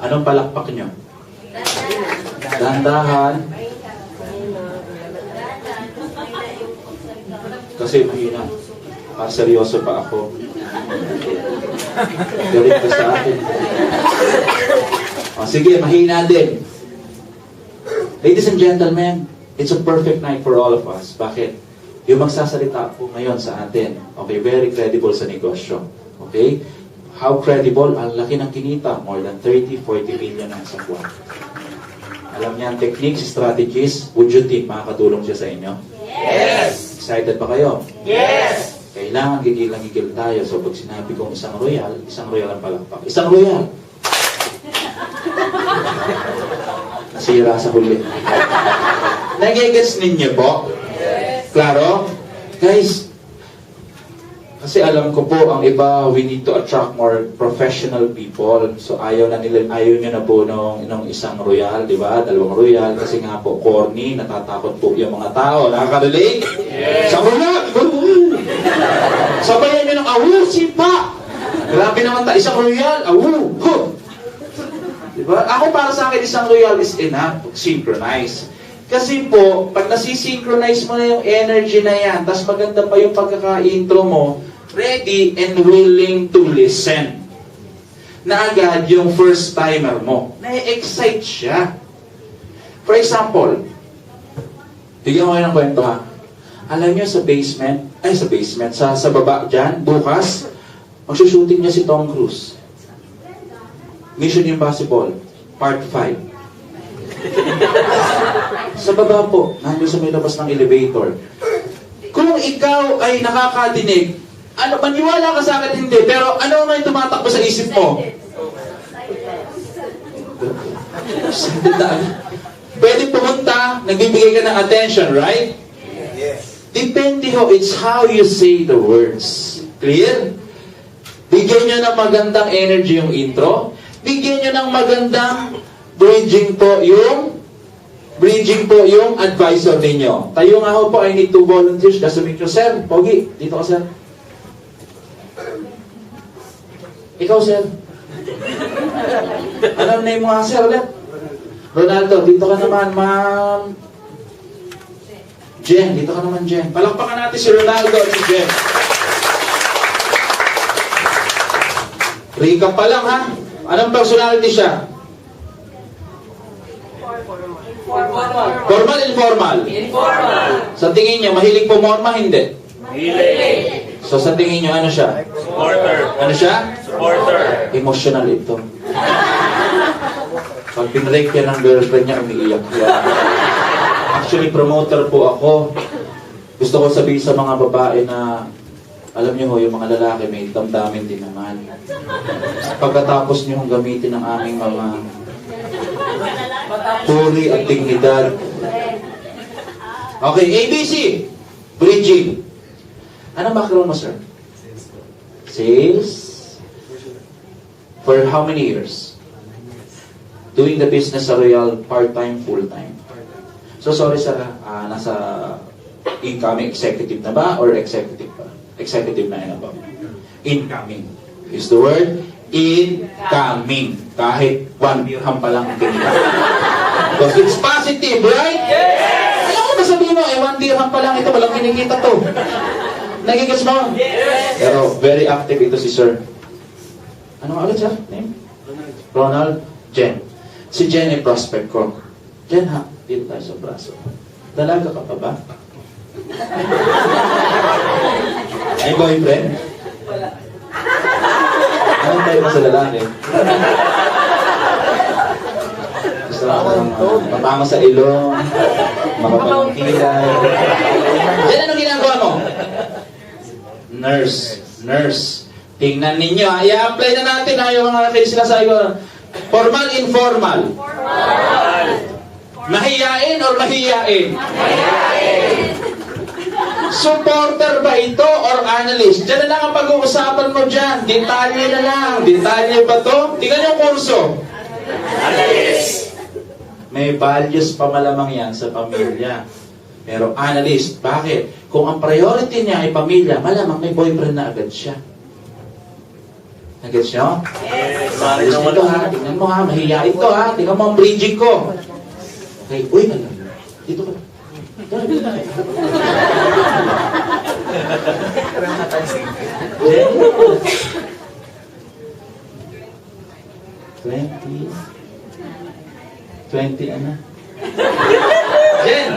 Anong palakpak nyo? Dandahan. Kasi mahina. Seryoso pa ako. Galit ka sa akin. Sige, mahina din. Ladies and gentlemen, it's a perfect night for all of us. Bakit? Yung magsasalita po ngayon sa atin, okay, very credible sa negosyo. Okay? How credible? Ang laki ng kinita. More than 30-40 million ang isang buwan. Alam niya ang techniques, strategies. Would you think makakatulong siya sa inyo? Yes. Excited ba kayo? Yes. Kailangan gigil na gigil tayo. So pag sinabi kong isang royal ang palakpak. Isang royal! Nasira sa huli. Nagigets ninyo po? Klaro? Guys, kasi alam ko po, ang iba, we need to attract more professional people. So ayaw nyo na po nung isang royal, di ba? Dalawang royal, kasi nga po, corny, natatakot po yung mga tao. Nakaka-relate? Yes. Isang royal! Sabayan nyo ng awu, sipa! Grabe naman isang royal, awu, huh! Diba? Ako para sa akin, isang royal is enough, synchronize. Kasi po, pag nasisynchronize mo na yung energy na yan, tas maganda pa yung pagkaka-intro mo, ready and willing to listen. Na agad yung first timer mo. Na-excite siya. For example, bigyan ko kayo ng kwento ha. Alam nyo sa baba dyan, bukas, magsushooting niya si Tom Cruise. Mission Impossible, Part 5. Sa baba po, nandun sa may labas ng elevator. Kung ikaw ay nakakadinig, maniwala ka sa akin hindi, pero ano nga yung tumatakbo sa isip mo? Pwede pumunta, nagbibigay ka ng attention, right? Yes. Depende ho, it's how you say the words. Clear? Bigyan nyo ng magandang energy yung intro. Bigyan nyo ng magandang bridging po yung advisor ninyo. Tayo nga ho po, I need 2 volunteers. Just to make sure, sir, Pogi, dito ka, sir. Ikaw, sir. Anong name mo nga, sir, ulit? Ronaldo, dito ka naman, ma'am. Jen, dito ka naman, Jen. Palakpakan natin si Ronaldo at si Jen. Recap pa lang, ha? Anong personality siya? Formal, informal? Informal. Sa tingin niyo, mahilig pumorma, hindi? Mahilig. So sa tingin niyo, ano siya? Supporter. Ano siya? Supporter. Emotional ito. Pag pinrake yan ng girlfriend niya, umiiyak yan. Actually, promoter po ako. Gusto ko sabihin sa mga babae na, alam niyo ho, yung mga lalaki may damdamin din naman. Pagkatapos niyo gamitin ang aming mga puri at dignidad. Okay, ABC. Bridging. Anong background mo, sir? Sales. For how many years? Doing the business sa Royal, part-time, full-time. So sorry sir, nasa incoming executive na ba or executive pa? Executive na yun ba? Incoming. Is the word incoming. Kahit 1 dirham pa lang kinita. Because it's positive, right? Yes! Alam mo ba sabihin mo, 1 dirham pa lang ito, walang kinikita to. Nagigets mo? Yes! Pero very active ito si sir. Ano nga ulit sir? Name? Ronald Jen. Si Jen ay prospect ko. Jen ha, dito tayo sa braso. Dalaga ka pa ba? Ay boyfriend? Wala. Anong tayo pa sa lalaki? Gusto ko matama sa ilong, makapang kilay. Jen, anong ginagawa mo? Nurse. Tingnan ninyo, i-apply na natin yung mga kayo sinasabi ko. Formal, informal. Formal. Mahiyain or mahiyain? Mahiyain. Supporter ba ito or analyst? Diyan na lang ang pag-uusapan mo dyan. Detalye na lang. Detalye ba to? Tingnan yung kurso. Analyst. May values pa malamang yan sa pamilya. Pero analyst, bakit? Kung ang priority niya ay pamilya, malamang may boyfriend na agad siya. Nag-gets nyo? Yes. Ayos nito ha. Tingnan mo ha. Mahiyain to ha. Tingnan mo ang bridging ko. Okay. Uy, dito ka. Jen? 20 ano? Jen!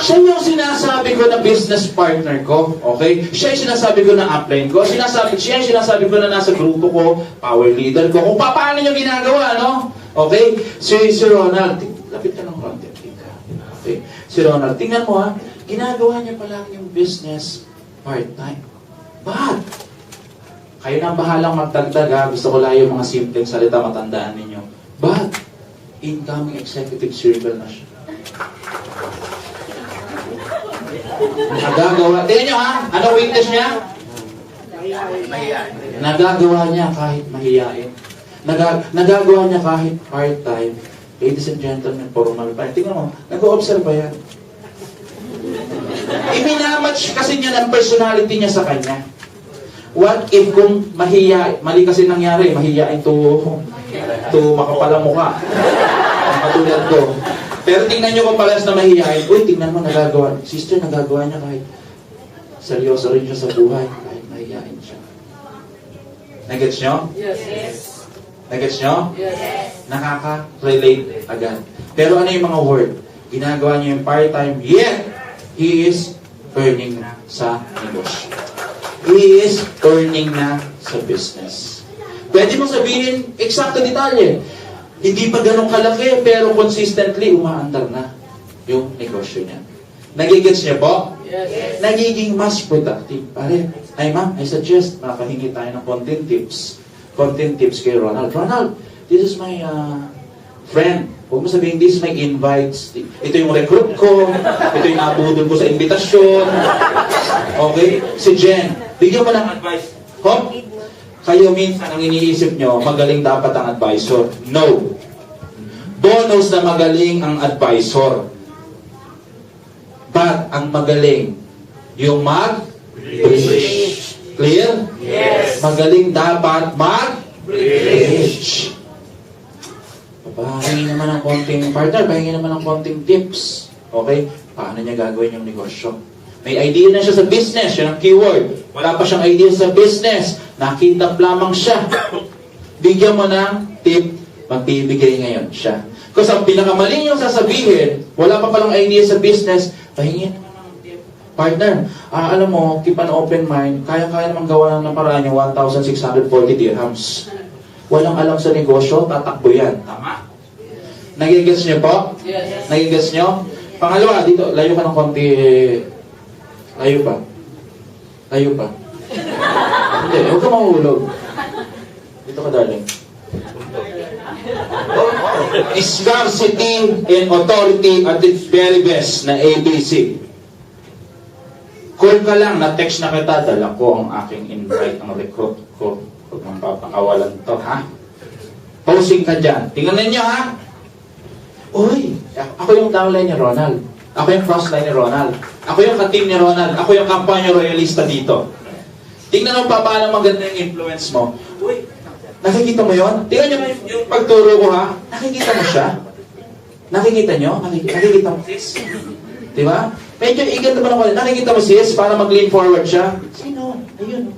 Siya yung sinasabi ko na business partner ko, okay? Siya yung sinasabi ko na upline ko, siya yung sinasabi ko na nasa grupo ko, power leader ko, kung paano nyo ginagawa, no? Okay? Si Ronald, lapit ka ng konti. Okay? Si Ronald, tingnan mo ha, ginagawa niya pa lang yung business part-time. But, kayo na ang bahalang magdagdag ha, gusto ko lang yung mga simpleng salita matandaan ninyo. But, incoming executive circle na siya. Nagagawa. Tingnan nyo ha, ano weakness niya? Mahiyain. Nagagawa niya kahit mahiyain. Nagagawa niya kahit part-time. Ladies and gentlemen, formal pa. Tingnan mo, nag-o-observe ba yan? much kasi niya ng personality niya sa kanya. What if kung mali kasi nangyari, mahihiyain to makapalang mukha. Ang katulad ko. Pero tingnan nyo kung palas na mahihiyain, uy, tingnan mo nagagawa. Sister, nagagawa niya kahit seryoso rin siya sa buhay, kahit mahihiyain siya. Nagets nyo? Yes. Nagets nyo? Yes. Nakaka-relate agad. Pero ano yung mga word? Ginagawa niya yung part-time, yet he is earning na sa negosyo. He is earning na sa business. Pwede mo sabihin, eksakto detalye. Hindi pa ganun kalaki, pero consistently umaandar na yung negosyo niya. Nagigets niya po? Yes. Nagiging mas productive. Pare, ay ma'am, I suggest, makahingi tayo ng content tips. Content tips kay Ronald. Ronald, this is my friend. Huwag mo sabihin, this is my invites. Ito yung recruit ko. Ito yung nabudol ko sa invitasyon. Okay? Si Jen, bigyan mo ng advice. Hop? Kayo minsan ang iniisip nyo, magaling dapat ang advisor. No. Bonus na magaling ang advisor. But ang magaling, yung mag-bridge. Clear? Yes. Magaling dapat mag-bridge. Pahingi naman ng konting partner, pahingi naman ng konting tips. Okay? Paano niya gagawin yung negosyo? May idea na siya sa business, yan ang keyword. Wala pa siyang idea sa business. Nakita lamang siya. Bigyan mo ng tip, magbibigay ngayon siya. Kasi ang pinakamali niyong sasabihin, wala pa palang idea sa business, pahingi naman ng tip. Partner, alam mo, keep an open mind, kaya-kaya naman gawa ng paraan yung 1,640 dirhams. Walang alam sa negosyo, tatakbo yan. Tama? Nagigets niyo po? Yes. Nagigets niyo? Pangalawa, dito, layo ka ng konti. Layo pa. Layo pa. Hindi, huwag ka mahulog. Dito ka, darling. Scarcity and authority at its very best na ABC. Call ka lang, na-text na kita, dala ko ang aking invite, ang recruit ko. Huwag mong papakawalan to, ha? Posing ka dyan. Tingnan ninyo, ha? Uy, ako yung downline ni Ronald. Ako yung crossline ni Ronald. Ako yung ka-team ni Ronald. Ako yung kampanya royalista dito. Tingnan mo pa paano maganda yung influence mo. Uy, nakikita mo yon? Tingnan nyo yung pagturo ko, ha? Nakikita mo siya? Nakikita nyo? Nakikita mo, sis? Diba? Medyo igat naman ako. Nakikita mo, sis? Para mag-lean forward siya? Sino? Ayun.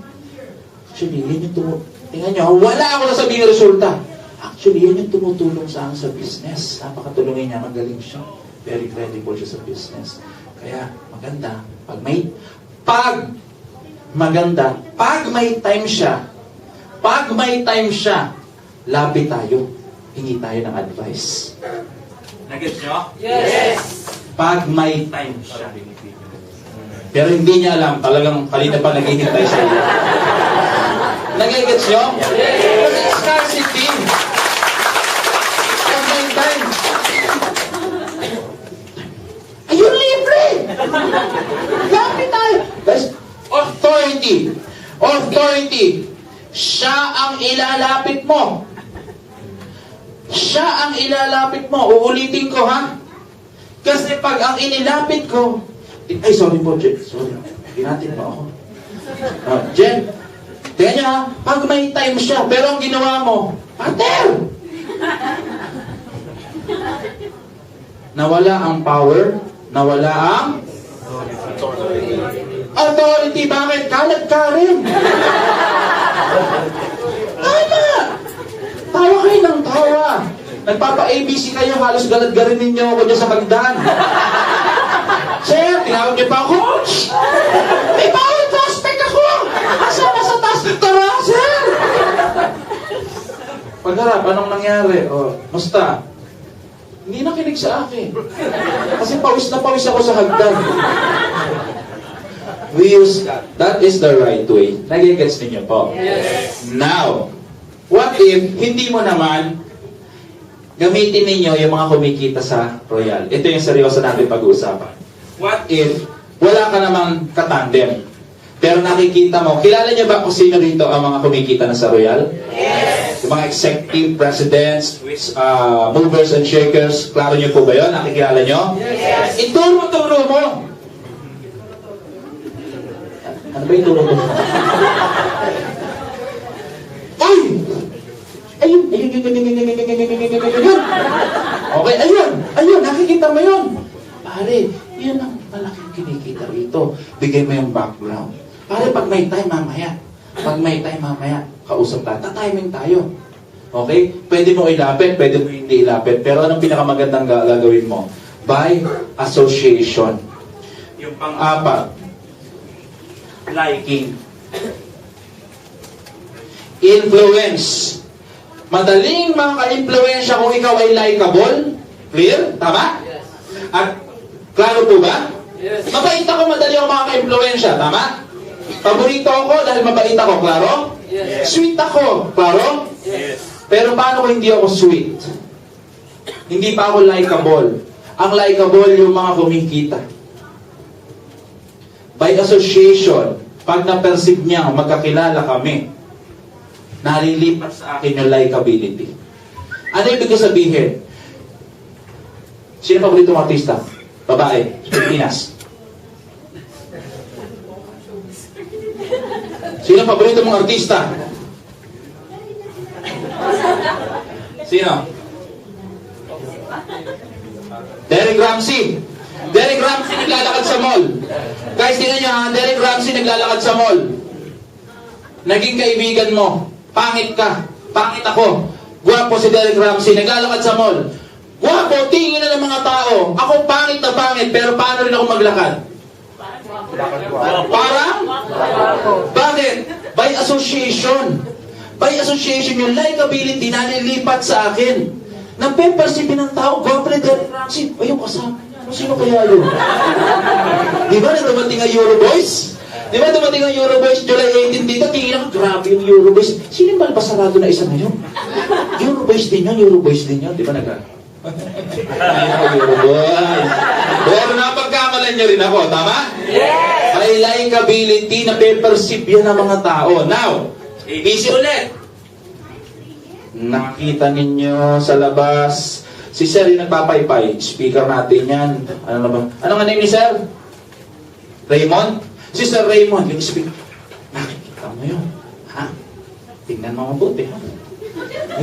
Actually, yan yung tingnan nyo, wala ako nasabing resulta. Actually, yan yung tumutulong sa akin sa business. Napakatulungin niya, magaling siya. Very credible siya sa business. Kaya, maganda. Pag may time siya, labi tayo. Hingi tayo ng advice. Nag-get nyo? Yes. Pag may time siya. Pero hindi niya alam, talagang kanina pa naghihintay siya. Nag-get nyo? Kasi scarcity. Pag may time. Ayun, libre! Lapit tayo. Guys, authority. Authority. Siya ang ilalapit mo. Siya ang ilalapit mo. Uulitin ko, ha? Kasi pag ang inilapit ko, ay, sorry po, Jen. Sorry. Pinatin mo ako. Jen, tingnan niya, ha? Pag may time siya, pero ang ginawa mo, partner! Nawala ang power, nawala ang authority. Bakit? Kalat ka rin. Tama! Tawa kayo ng tawa. Nagpapa-ABC kayo, halos galad-garin ninyo ako dyan sa hagdan. Sir, tinawag niyo pa ako. Coach! May power prospect ako! Asama sa taas. Tara, sir! Pagharap, anong nangyari? O, musta? Hindi nakinig sa akin. Kasi pawis na pawis ako sa hagdan. We use that. That is the right way. Nagigets ninyo po? Yes. Now, what if hindi mo naman gamitin ninyo yung mga kumikita sa Royal? Ito yung seryoso natin pag-uusapan. What if wala ka namang katandem? Pero nakikita mo, kilala niyo ba kung sino rito ang mga kumikita na sa Royal? Yes. Yung mga executive presidents, movers and shakers, klaro niyo po ba yun? Nakikilala niyo? Yes. Ituro mo. Ano ba yung turo ko? Uy! Ayun! Okay, ayun, nakikita mo yun. Pare, yun ang malaking kinikita rito. Bigay mo yung background. Pare, pag may time mamaya, kausap tayo, tatiming tayo. Okay? Pwede mo ilapit, pwede mo hindi ilapit. Pero anong pinakamagandang gagawin mo? By association. Yung pang-apat, liking. Influence. Madaling makaka-influensya kung ikaw ay likable. Clear? Tama? At klaro po ba? Yes. Mabait ako, madali ako makaka-influensya. Tama? Paborito ako dahil mabait ako. Klaro? Yes. Sweet ako. Klaro? Yes. Pero paano kung hindi ako sweet? Hindi pa ako likable. Ang likable yung mga kumikita. By association, pag na-perceive niya, magkakilala kami, nalilipat sa akin yung likability. Ano ibig ko sabihin? Sino paborito mong artista? Babae, Pilipinas. Sino paborito mong artista? Sino? Derek Ramsey. Derek Ramsey naglalakad sa mall. Guys, tingnan nyo ha, Derek Ramsey naglalakad sa mall. Naging kaibigan mo. Pangit ka. Pangit ako. Gwapo si Derek Ramsey. Naglalakad sa mall. Gwapo, tingin na ng mga tao. Ako pangit na pangit, pero paano rin ako maglakad? Parang? Bakit? By association. By association, yung likability nalilipat sa akin. Napepersipin ng tao, gwapo ni Derek Ramsey. Ayun, kasama niya. Sino kaya yun? Di ba na dumating ang Euroboys? Di ba dumating ang Euroboys July 18 dito? Tingin ako, grabe yung Euroboys. Sino yung malbasarado na isa ngayon? Euroboys din yun. Di ba nag- Ay, ako Euroboys. Pero napagkamalan niyo rin ako, tama? Yes! May likability na pe-perceive yan ng mga tao. Now, ABC ulit. Nakita ninyo sa labas, si Sir yung nagpapaypay. Speaker natin yan. Ano na ba? Ano nga name ni Sir? Raymond? Si Sir Raymond, yung speaker. Nakikita mo yun. Ha? Tingnan mo mabuti, ha?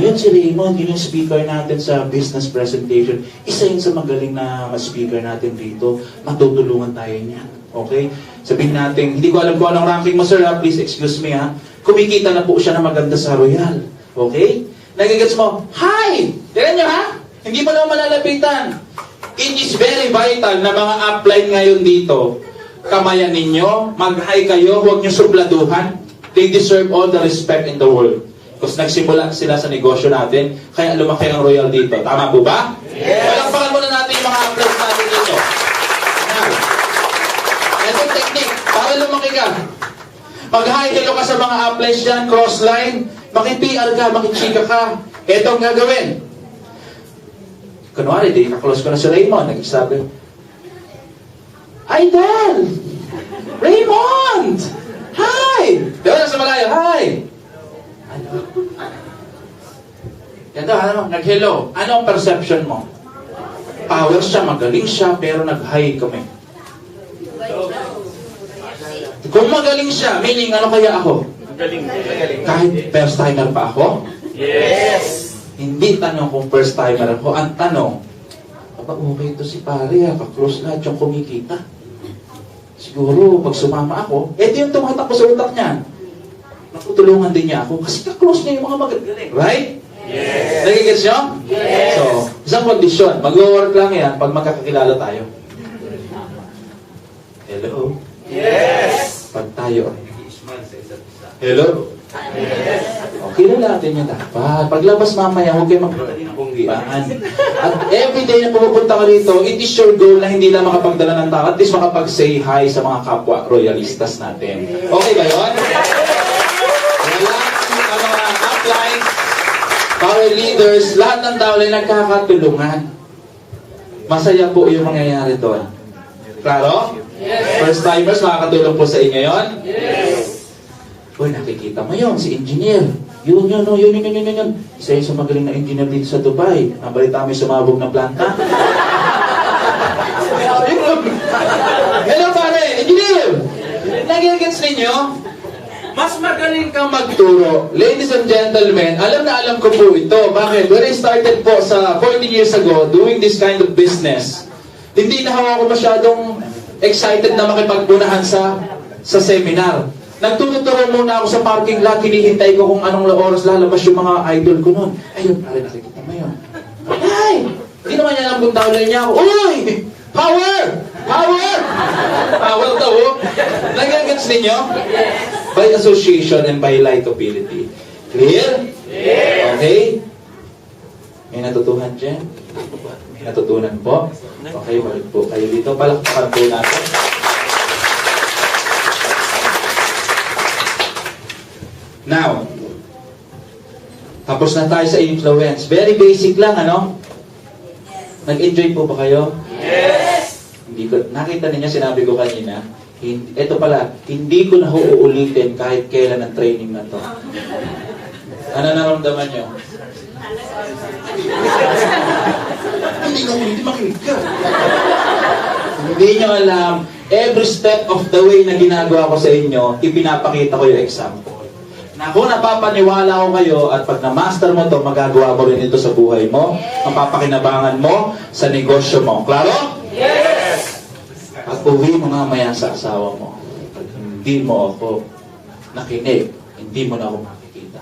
Ngayon si Raymond, yun yung speaker natin sa business presentation. Isa yun sa magaling na speaker natin dito. Matutulungan tayo niyan. Okay? Sabihin natin, hindi ko alam kung anong ranking mo, sir, ha? Please excuse me, ha? Kumikita na po siya na maganda sa Royal. Okay? Nagigets mo, hi! Tignan nyo, ha? Hindi mo naman malalapitan. It is very vital na mga upline ngayon dito. Kamayan ninyo, mag-hi kayo, huwag nyo subladuhan. They deserve all the respect in the world. Kasi nagsimula sila sa negosyo natin, kaya lumaki ang Royal dito. Tama po ba? Yes! Palakpakan muna natin yung mga uplines natin dito. Now, ito yung technique. Para lumaki ka. Mag-hi, hello ka sa mga uplines dyan, cross-line. Maki-PR ka, maki-chika ka. Ito ang gagawin. Kunwari, di kaklose ko na si Raymond. Nagsasabi, Idol! Raymond! Hi! Di ba nasa malayo? Hi! Ano? Yan daw, ano? Nag-hello. Ano ang perception mo? Power siya, magaling siya, pero nag-hi kami. Kung magaling siya, meaning ano kaya ako? Magaling. Kahit first timer pa ako? Yes. Hindi tanong kung first timer ako. Ang tanong, aba okay ito si pare ha, ka-close lahat yung kumikita. Siguro, pag sumama ako, ito yung tumatakbo sa utak niya. Nakutulungan din niya ako kasi ka-close niya yung mga magagaling. Right? Yes. Nagigets nyo? Yes. So, isang kondisyon. Mag-work lang yan pag magkakakilala tayo. Hello? Yes. Pag tayo ay hello? Yes. Okay na natin yan dapat. Paglabas mamaya, huwag kayo magpapalin ng bunggian. At everyday na pumupunta ka rito, it is your goal na hindi lang makapagdala ng tao, at least makapag-say hi sa mga kapwa royalistas natin. Okay ba yun? Wala ang mga uplines, power leaders, lahat ng tao ay nagkakatulungan. Masaya po yung mangyayari doon. Klaro? Yes. First timers, makakatulong po sa inyo yun? Yes. Uy, nakikita mo yun, si engineer. Yun. Isa yung sa magaling na engineer dito sa Dubai. Nabalita may sumabog na planta. Hello pare, engineer! Nagigets ninyo? Mas magaling kang magturo. Ladies and gentlemen, alam na alam ko po ito. Bakit? When I started po sa 14 years ago doing this kind of business, hindi na ako masyadong excited na makipagpunahan sa seminar. Nagtuturo muna ako sa parking lot, hinihintay ko kung anong oras lalabas yung mga idol ko noon. Ayun, pare, nakikita mo yun. Ay! Hindi naman niya alam kung downline niya ako. Uy! Power! Power! Power daw, oh. Nagagets ninyo? By association and by likability. Clear? Okay? May natutuhan dyan? May natutunan po? Okay, balik po kayo dito. Palakpakan po natin. Now, tapos na tayo sa influence. Very basic lang, ano? Nag-enjoy po ba kayo? Yes! Hindi ko, nakita niyo sinabi ko kanina, ito pala, hindi ko na uulitin kahit kailan ang training na to. Ano naramdaman niyo? Hindi makinig ka. Hindi niyo alam, every step of the way na ginagawa ko sa inyo, ipinapakita ko yung example. Na kung napapaniwala ko kayo at pag na-master mo to, magagawa mo rin ito sa buhay mo, ang papakinabangan mo sa negosyo mo. Klaro? Yes! Pag uwi mo mamaya sa asawa mo, pag hindi mo ako nakinig, hindi mo na ako makikita.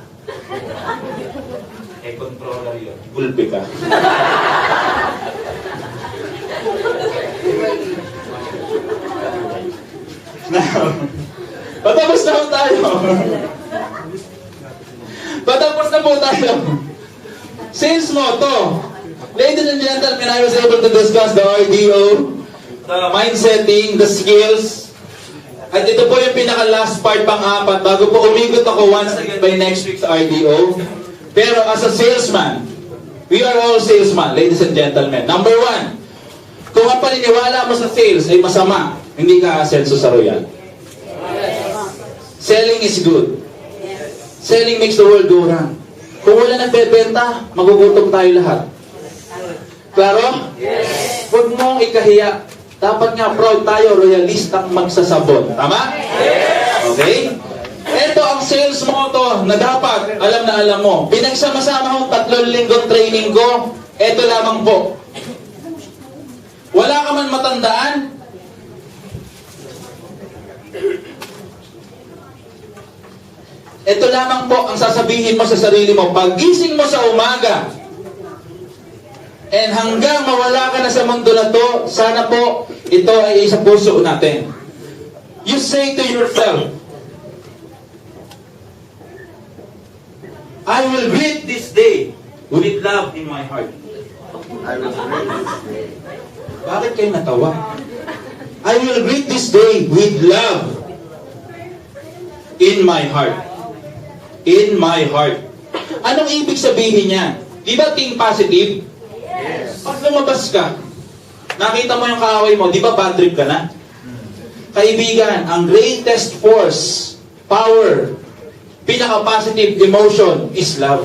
Eh, controller yun. Gulpi ka. Now, patapos na po tayo. Patapos na po tayo. Sales motto. Ladies and gentlemen, I was able to discuss the RDO, the mindsetting, the skills. At ito po yung pinaka-last part pang-apat bago po umikot ako once again by next week's RDO. Pero as a salesman, we are all salesman, ladies and gentlemen. Number 1, kung ang paniniwala mo sa sales ay masama, hindi ka asenso sa Royal. Selling is good. Selling makes the world go round. Kung wala nagbebenta, magugutom tayo lahat. Klaro? Yes! Huwag mong ikahiya. Dapat nga proud tayo, royalistang magsasabon. Tama? Yes! Okay? Ito ang sales motto na dapat, alam na alam mo. Pinagsama-sama kong 3 linggong training ko, ito lamang po. Wala ka man matandaan, ito lamang po ang sasabihin mo sa sarili mo. Pag-gising mo sa umaga, and hanggang mawala ka na sa mundo na to, sana po, ito ay isang puso natin. You say to yourself, I will greet this day with love in my heart. Bakit kayo natawa? I will greet this day with love in my heart. In my heart. Anong ibig sabihin niya? Di ba think positive? Yes! Pag lumabas ka, nakita mo yung kaaway mo, di ba bad trip ka na? Kaibigan, ang greatest force, power, pinaka-positive emotion is love.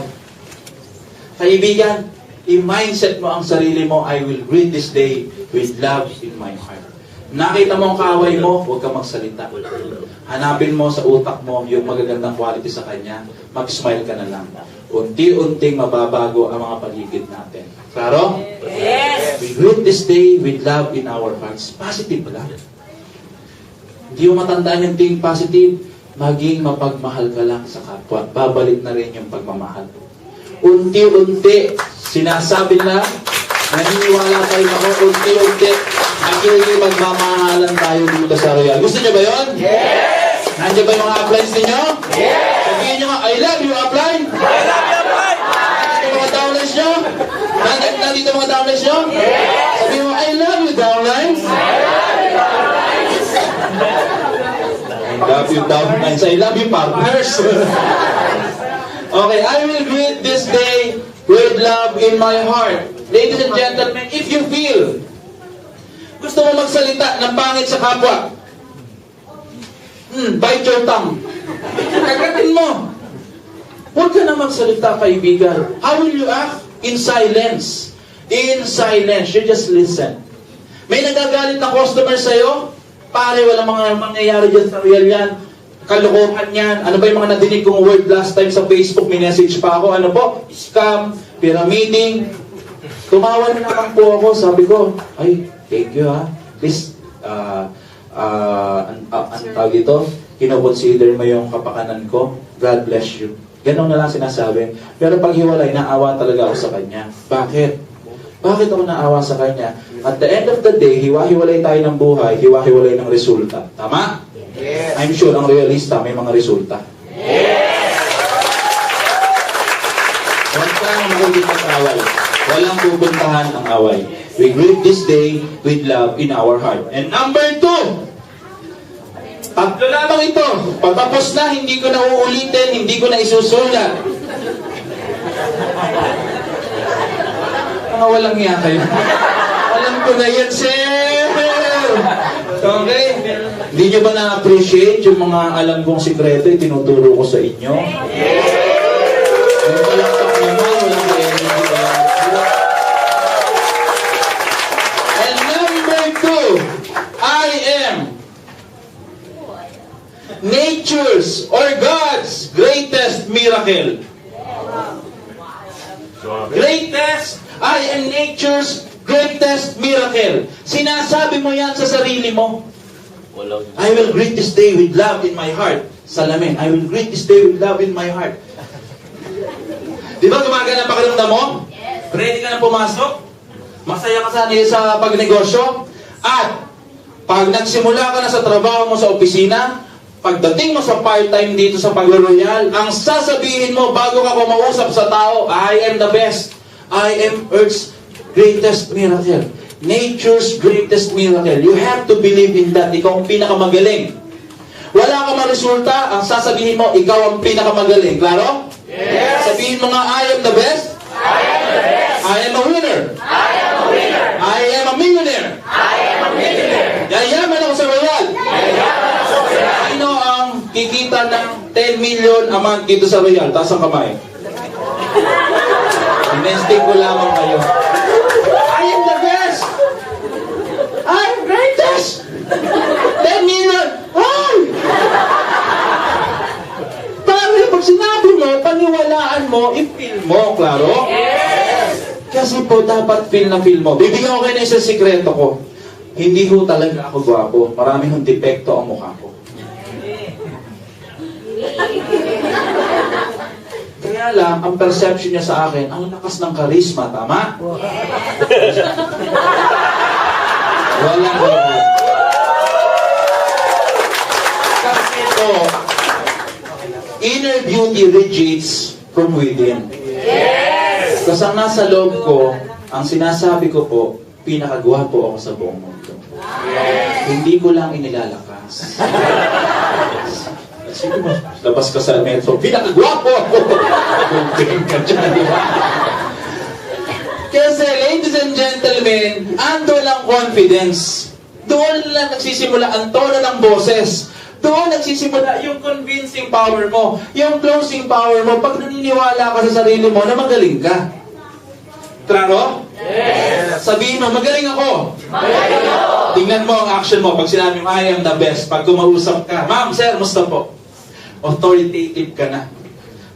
Kaibigan, i-mindset mo ang sarili mo, I will greet this day with love in my heart. Nakita mo ang kaaway mo, huwag kang magsalita. Hanapin mo sa utak mo yung magagandang quality sa kanya, mag-smile ka na lang. Unti-unting mababago ang mga paligid natin. Klaro? Yes! We greet this day with love in our hearts. Positive lang. Hindi mo matandaan yung thing positive, maging mapagmahal ka lang sa kapwa. Babalik na rin yung pagmamahal. Unti-unti, sinasabi na, naniniwala tayo ako, unti-unti, magiging magmamahalan tayo dito sa Royal. Gusto niyo ba yun? Yes! Nandiyan ba yung mga uplines ninyo? Yes! Sabihin nyo nga, I love you, upline! I love you, boy! Nandito mga downlines nyo? Nandito mga downlines nyo? Yes! Sabihin mo, I love you, downlines! I love you, downlines. I love you, partners! Okay, I will greet this day with love in my heart. Ladies and gentlemen, if you feel gusto mo magsalita ng pangit sa kapwa, bite your tongue. Kagatin mo. Huwag ka na magsalita, kaibigan. How will you act? In silence. In silence. You just listen. May nagagalit na customer sa'yo, pare, walang mga mangyayari dyan sa real yan. kalokohan yan. Ano ba yung mga nadinig kong word last time sa Facebook? May message pa ako. Ano po? Scam, pyramiding. Tumawa na naman po ako. Sabi ko, ay, thank you ha. Please, ang tawag ito, kinoconsider mo yung kapakanan ko. God bless you. Ganun na lang sinasabi. Pero pag hiwalay, naawa talaga ako sa kanya. Bakit? Bakit ako naawa sa kanya? At the end of the day, hiwa-hiwalay tayo ng buhay, hiwa-hiwalay ng resulta. Tama? Yes. I'm sure ang realista may mga resulta. Huwag kang makulit ng away. Walang pupuntahan ang away. We greet this day with love in our heart. And number 2, tatlo lamang ito. Patapos na, hindi ko na uulitin, hindi ko na isusulat. Mga walang iya kayo. Alam ko na yan, sir! Okay? Hindi nyo ba na-appreciate yung mga alam kong sikreto yung tinuturo ko sa inyo? Yung palakpak naman, walang kaya hindi ba? And number 2, I am nature's or God's greatest miracle. Greatest, I am nature's greatest miracle. Sinasabi mo yan sa sarili mo. I will greet this day with love in my heart. Salamin, I will greet this day with love in my heart. Di ba gumagana ang pakiramdam mo? Ready ka na pumasok? Masaya ka sana sa pagnegosyo? At pag nagsimula ka na sa trabaho mo sa opisina, pagdating mo sa part-time dito sa Pagro-Royal, ang sasabihin mo bago ka kumausap sa tao, I am the best. I am Earth's greatest miracle. Nature's greatest miracle. You have to believe in that. Ikaw ang pinakamagaling. Wala ka ma-resulta, ang sasabihin mo, ikaw ang pinakamagaling. Klaro? Yes. Sabihin mo nga, I am the best. I am the best. I am a winner. I am a winner. I am a millionaire. I am a millionaire. Yayaman ako sa Royal. Yayaman ako sa Royal. Sino ang kikita ng 10 million a month dito sa Royal? Taas ang kamay. Inesting ko lamang kayo. I am the best! I am greatest! 10 million! Ay! Pare, pag sinabi mo, paniwalaan mo, i-feel mo, klaro? Yes. Kasi po, dapat feel na feel mo. Bibigyan ko kayo ng isang sikreto ko. Hindi ho talaga ako gwapo. Marami hong depekto ang mukha ko. Kaya lang, ang perception niya sa akin, ang lakas ng karisma, tama? Walang gawin. Kasi ito, inner beauty radiates from within. Yes. Kasi ang nasa loob ko, ang sinasabi ko po, pinakagwapo ako sa buong mundo. Hindi ko lang inilalakas. Sige mo, labas ka sa metro, pinakagwapo ako! Kung ka dyan, di ba? Kasi, ladies and gentlemen, ando lang confidence. Doon lang nagsisimula ang tono ng boses. Doon nagsisimula yung convincing power mo, yung closing power mo, pag naniniwala ka sa sarili mo na magaling ka. Klaro? Yes. Sabihin mo, magaling ako. Magaling ako. Tingnan mo ang action mo pag sinabi mo, I am the best. Pag kumausap ka, ma'am, sir, musta po? Authoritative ka na.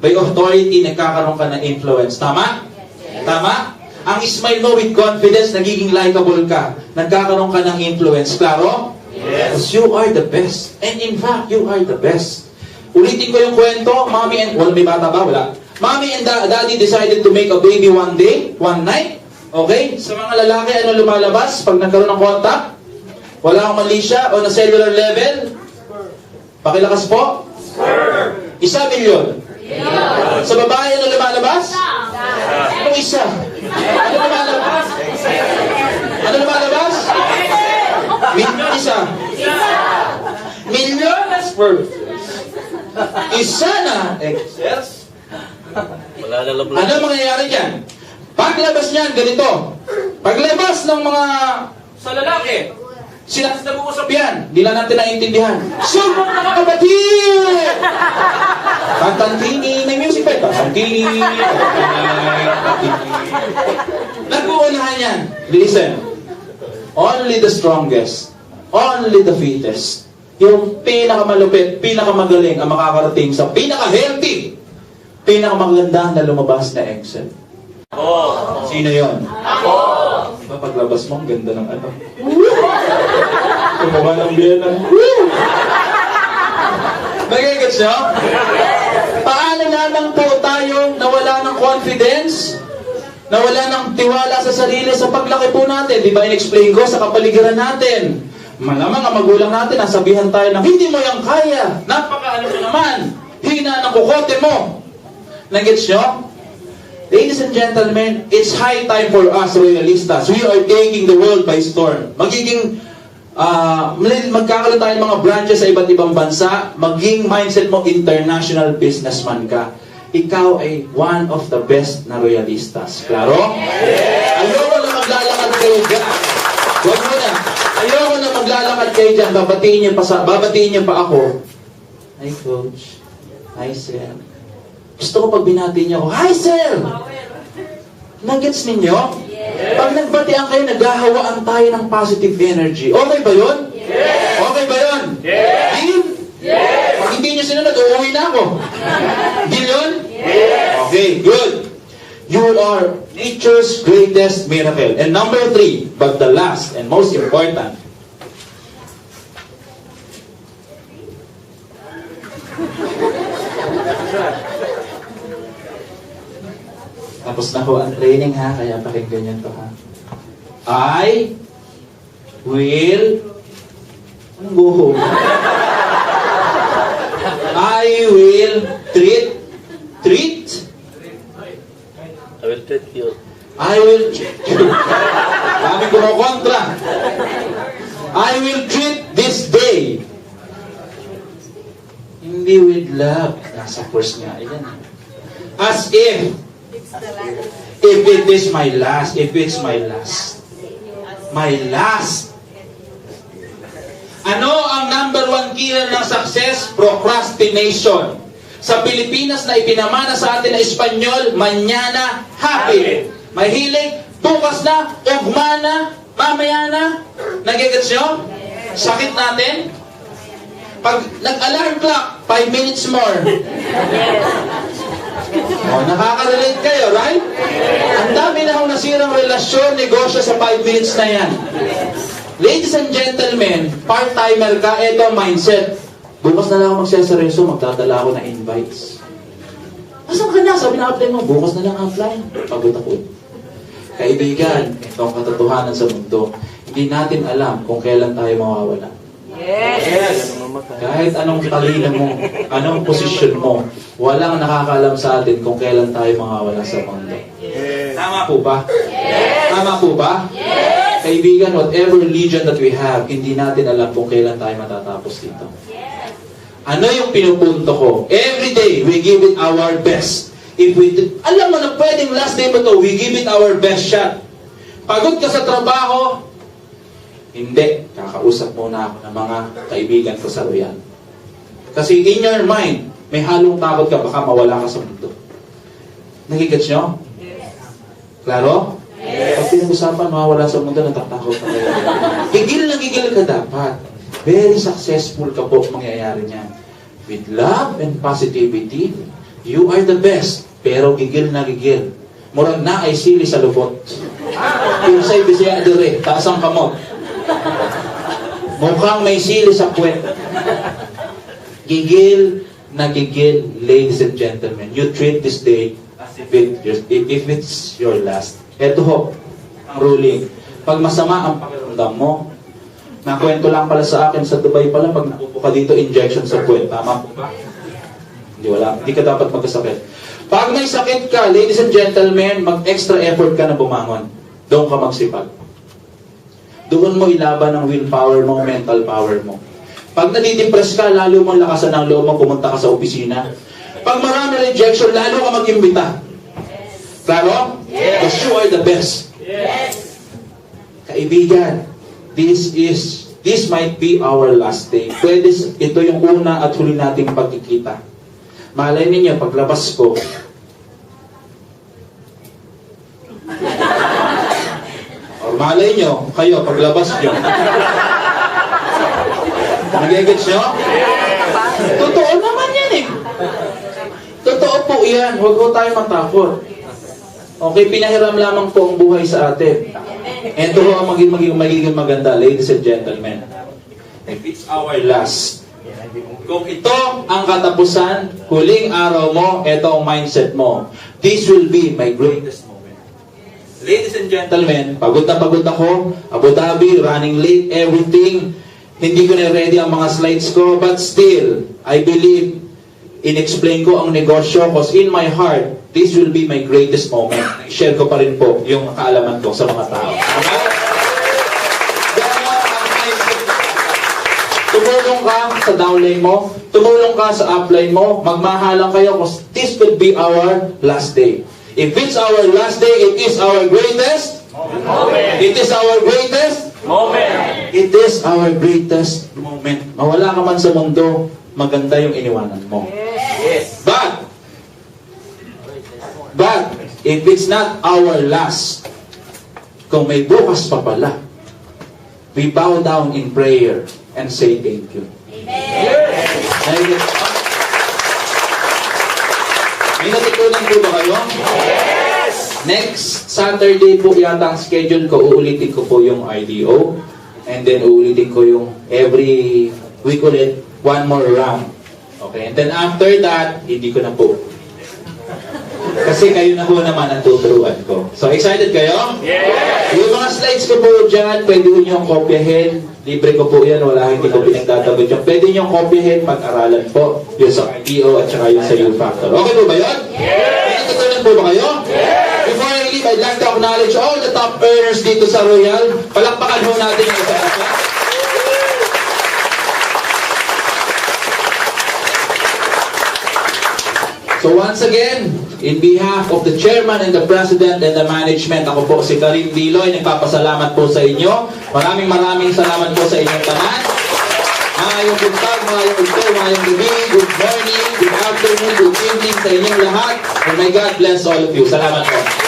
By authority, nagkakaroon ka ng influence. Tama? Tama? Ang smile mo with confidence, nagiging likable ka. Nagkakaroon ka ng influence. Klaro? Yes. Because you are the best. And in fact, you are the best. Ulitin ko yung kwento, mommy and... Wala, may bata ba? Wala. Mommy and daddy decided to make a baby one day, one night. Okay? Sa mga lalaki, ano lumalabas pag nagkaroon ng contact? Wala akong mali siya on a cellular level? Pakilakas po? 1 million. Sa babae, ano lumalabas? Ano isa? Ano lumalabas? Ano lumalabas? Million isa. Million as per. Isa na. Excess. Ano mangyayari dyan? Paglabas niyan, ganito. Paglabas ng mga sa lalaki, sila nag-uusap yan. Hindi lang natin naiintindihan. Subok na mga kapatid! Tantantini, may music pa. Tantantini, nag-uunahan yan. Listen. Only the strongest, only the fittest, yung pinakamalupit, pinakamagaling ang makakarating sa pinaka-healthy, pinakamaganda na lumabas na Excel. Sino yon? Ako! Diba paglabas mo, ang ganda ng ano? Kumukha ng biyanan. Nagigits nyo? Paano naman po tayo nawala ng confidence? Nawala ng tiwala sa sarili sa paglaki po natin? Di ba in-explain ko sa kapaligiran natin? Malamang ang magulang natin, nasabihan tayo ng hindi mo yung kaya. Napaka-ano mo naman. Hina ng kukote mo. Nagigits nyo? Ladies and gentlemen, it's high time for us Royalistas. We are taking the world by storm. Magkakaroon tayo ng mga branches sa iba't ibang bansa. Maging mindset mo, international businessman ka. Ikaw ay one of the best na Royalistas. Klaro? Ayoko na maglalakad kayo dyan. Huwag mo na. Ayoko na maglalakad kayo dyan. Babatiin niyo pa ako. Hi, Coach. Hi, Sir. Gusto ko pag binati niyo ako, hi, Sir! Nagets ninyo? Pag nagbatian kayo, naghahawaan tayo ng positive energy. Okay ba yun? Okay ba yun? Deal? Pag hindi niyo sinunod, uuwi na ako. Deal yun? Okay, good. You are nature's greatest miracle. And number 3, but the last and most important, tapos na ho ang training ha, kaya pakinggan nyo to ha. I will, anong buho? I will treat, I will treat you. I will, kami kumukontra. I will treat this day. Hindi with love. Nasa course nga, yan. As if it is my last, if it's my last. My last. Ano ang number 1 killer ng success? Procrastination. Sa Pilipinas na ipinamana sa atin na Espanyol, mañana, happy. Mahilig, bukas na, ugma na, mamaya na. Nagigets nyo? Sakit natin. Pag nag-alarm clock, 5 minutes more. Oh, nakaka-relate kayo, right? Ang dami na akong nasirang relasyon, negosyo sa 5 minutes na yan. Ladies and gentlemen, part-timer ka, eto mindset. Bukas na lang ako magsesereso, magdadala ako ng invites. Asan ka na? Sabi na apply mo, bukas na lang apply. Pagod ako. Kaibigan, ito ang katotohanan sa mundo. Hindi natin alam kung kailan tayo mawawala. Kahit anong talino mo, anong posisyon mo, walang nakakaalam sa atin kung kailan tayo mawawala sa mundo. Tama po ba? Tama po ba? Kaibigan, whatever religion that we have, hindi natin alam kung kailan tayo matatapos dito. Ano yung pinupunto ko? Every day, we give it our best. Alam mo na pwedeng last day mo to, we give it our best shot. Pagod ka sa trabaho, hindi. Kakausap muna ako ng mga kaibigan ko sa Royal. Kasi in your mind, may halong takot ka, baka mawala ka sa mundo. Nagigets nyo? Klaro? Pag pinag-usapan, mawawala sa mundo, natatakot ka kayo. Gigil na gigil ka dapat. Very successful ka po mangyayari niyan. With love and positivity, you are the best. Pero gigil na gigil. Murag na ay sili sa lubot. Yung sa'y bisaya dire, taas ang kamot. Mukhang may sili sa puwet. Gigil na gigil, ladies and gentlemen. You treat this day as if it's your last. Ito ho, ang ruling. Pag masama ang pakiramdam mo, nakwento lang pala sa akin sa Dubai pala, pag nakupo ka dito, injection sa puwet. Tama po ba? Hindi ka dapat magkasakit. Pag may sakit ka, ladies and gentlemen, mag-extra effort ka na bumangon. Doon ka magsipag. Doon mo ilaban ang willpower mo, mental power mo. Pag nadidepress ka, lalo mong lakasan ang loob mo, pumunta ka sa opisina. Pag marami rejection, lalo ka mag-imbita. Klaro? Because you are the best. Kaibigan, this might be our last day. Pwede, ito yung una at huli nating pagkikita. Malay ninyo, paglabas ko, or malay nyo, kayo, paglabas nyo, Nagigets nyo? Totoo naman yan eh. Totoo po yan. Huwag po tayo matakot. Okay, pinahiram lamang po ang buhay sa atin. Ito po ang magiging maganda, ladies and gentlemen. If it's our last. Kung ito ang katapusan, huling araw mo, ito ang mindset mo. This will be my greatest moment. Ladies and gentlemen, pagod na pagod ako, Abu Dhabi, running late, everything. Hindi ko na ready ang mga slides ko, but still, I believe, in-explain ko ang negosyo because in my heart, this will be my greatest moment. Share ko pa rin po yung kaalaman ko sa mga tao. Okay? Tumulong ka sa downline mo, tumulong ka sa upline mo, magmahalan kayo because this will be our last day. If it's our last day, it is our greatest Moment. It is our greatest Moment. It is our greatest moment. Mawala ka man sa mundo, maganda yung iniwanan mo. Yes. But, if it's not our last, kung may bukas pa pala, we bow down in prayer and say thank you. Amen. May natutunan po ba kayo? Yes. Next Saturday po yata ang schedule ko, uulitin ko po yung IDO. And then uulitin ko yung every week ulit, one more round. Okay, and then after that, hindi ko na po. Kasi kayo na po naman ang tuturuan ko. So, excited kayo? Yes. Yung mga slides ko po dyan, pwede nyo kopyahin. Libre ko po yan, wala, hindi ko pinagtatagot yung pwede nyo kopyahin, pag-aralan po. Yung sa IDO at saka yung sa U-Factor. Okay po ba yun? Yes. May natutunan po ba kayo? Yes. Before I leave, I'd like to acknowledge all the top earners dito sa Royal. Palakpakan ho natin yung isa-isa. So once again, in behalf of the chairman and the president and the management, ako po si Karim Diloy, nagpapasalamat po sa inyo. Maraming salamat po sa inyong tanan. Maayong buntag, maayong ulto, maayong gabi, good morning, good afternoon, good evening sa inyong lahat. And may God bless all of you. Salamat po.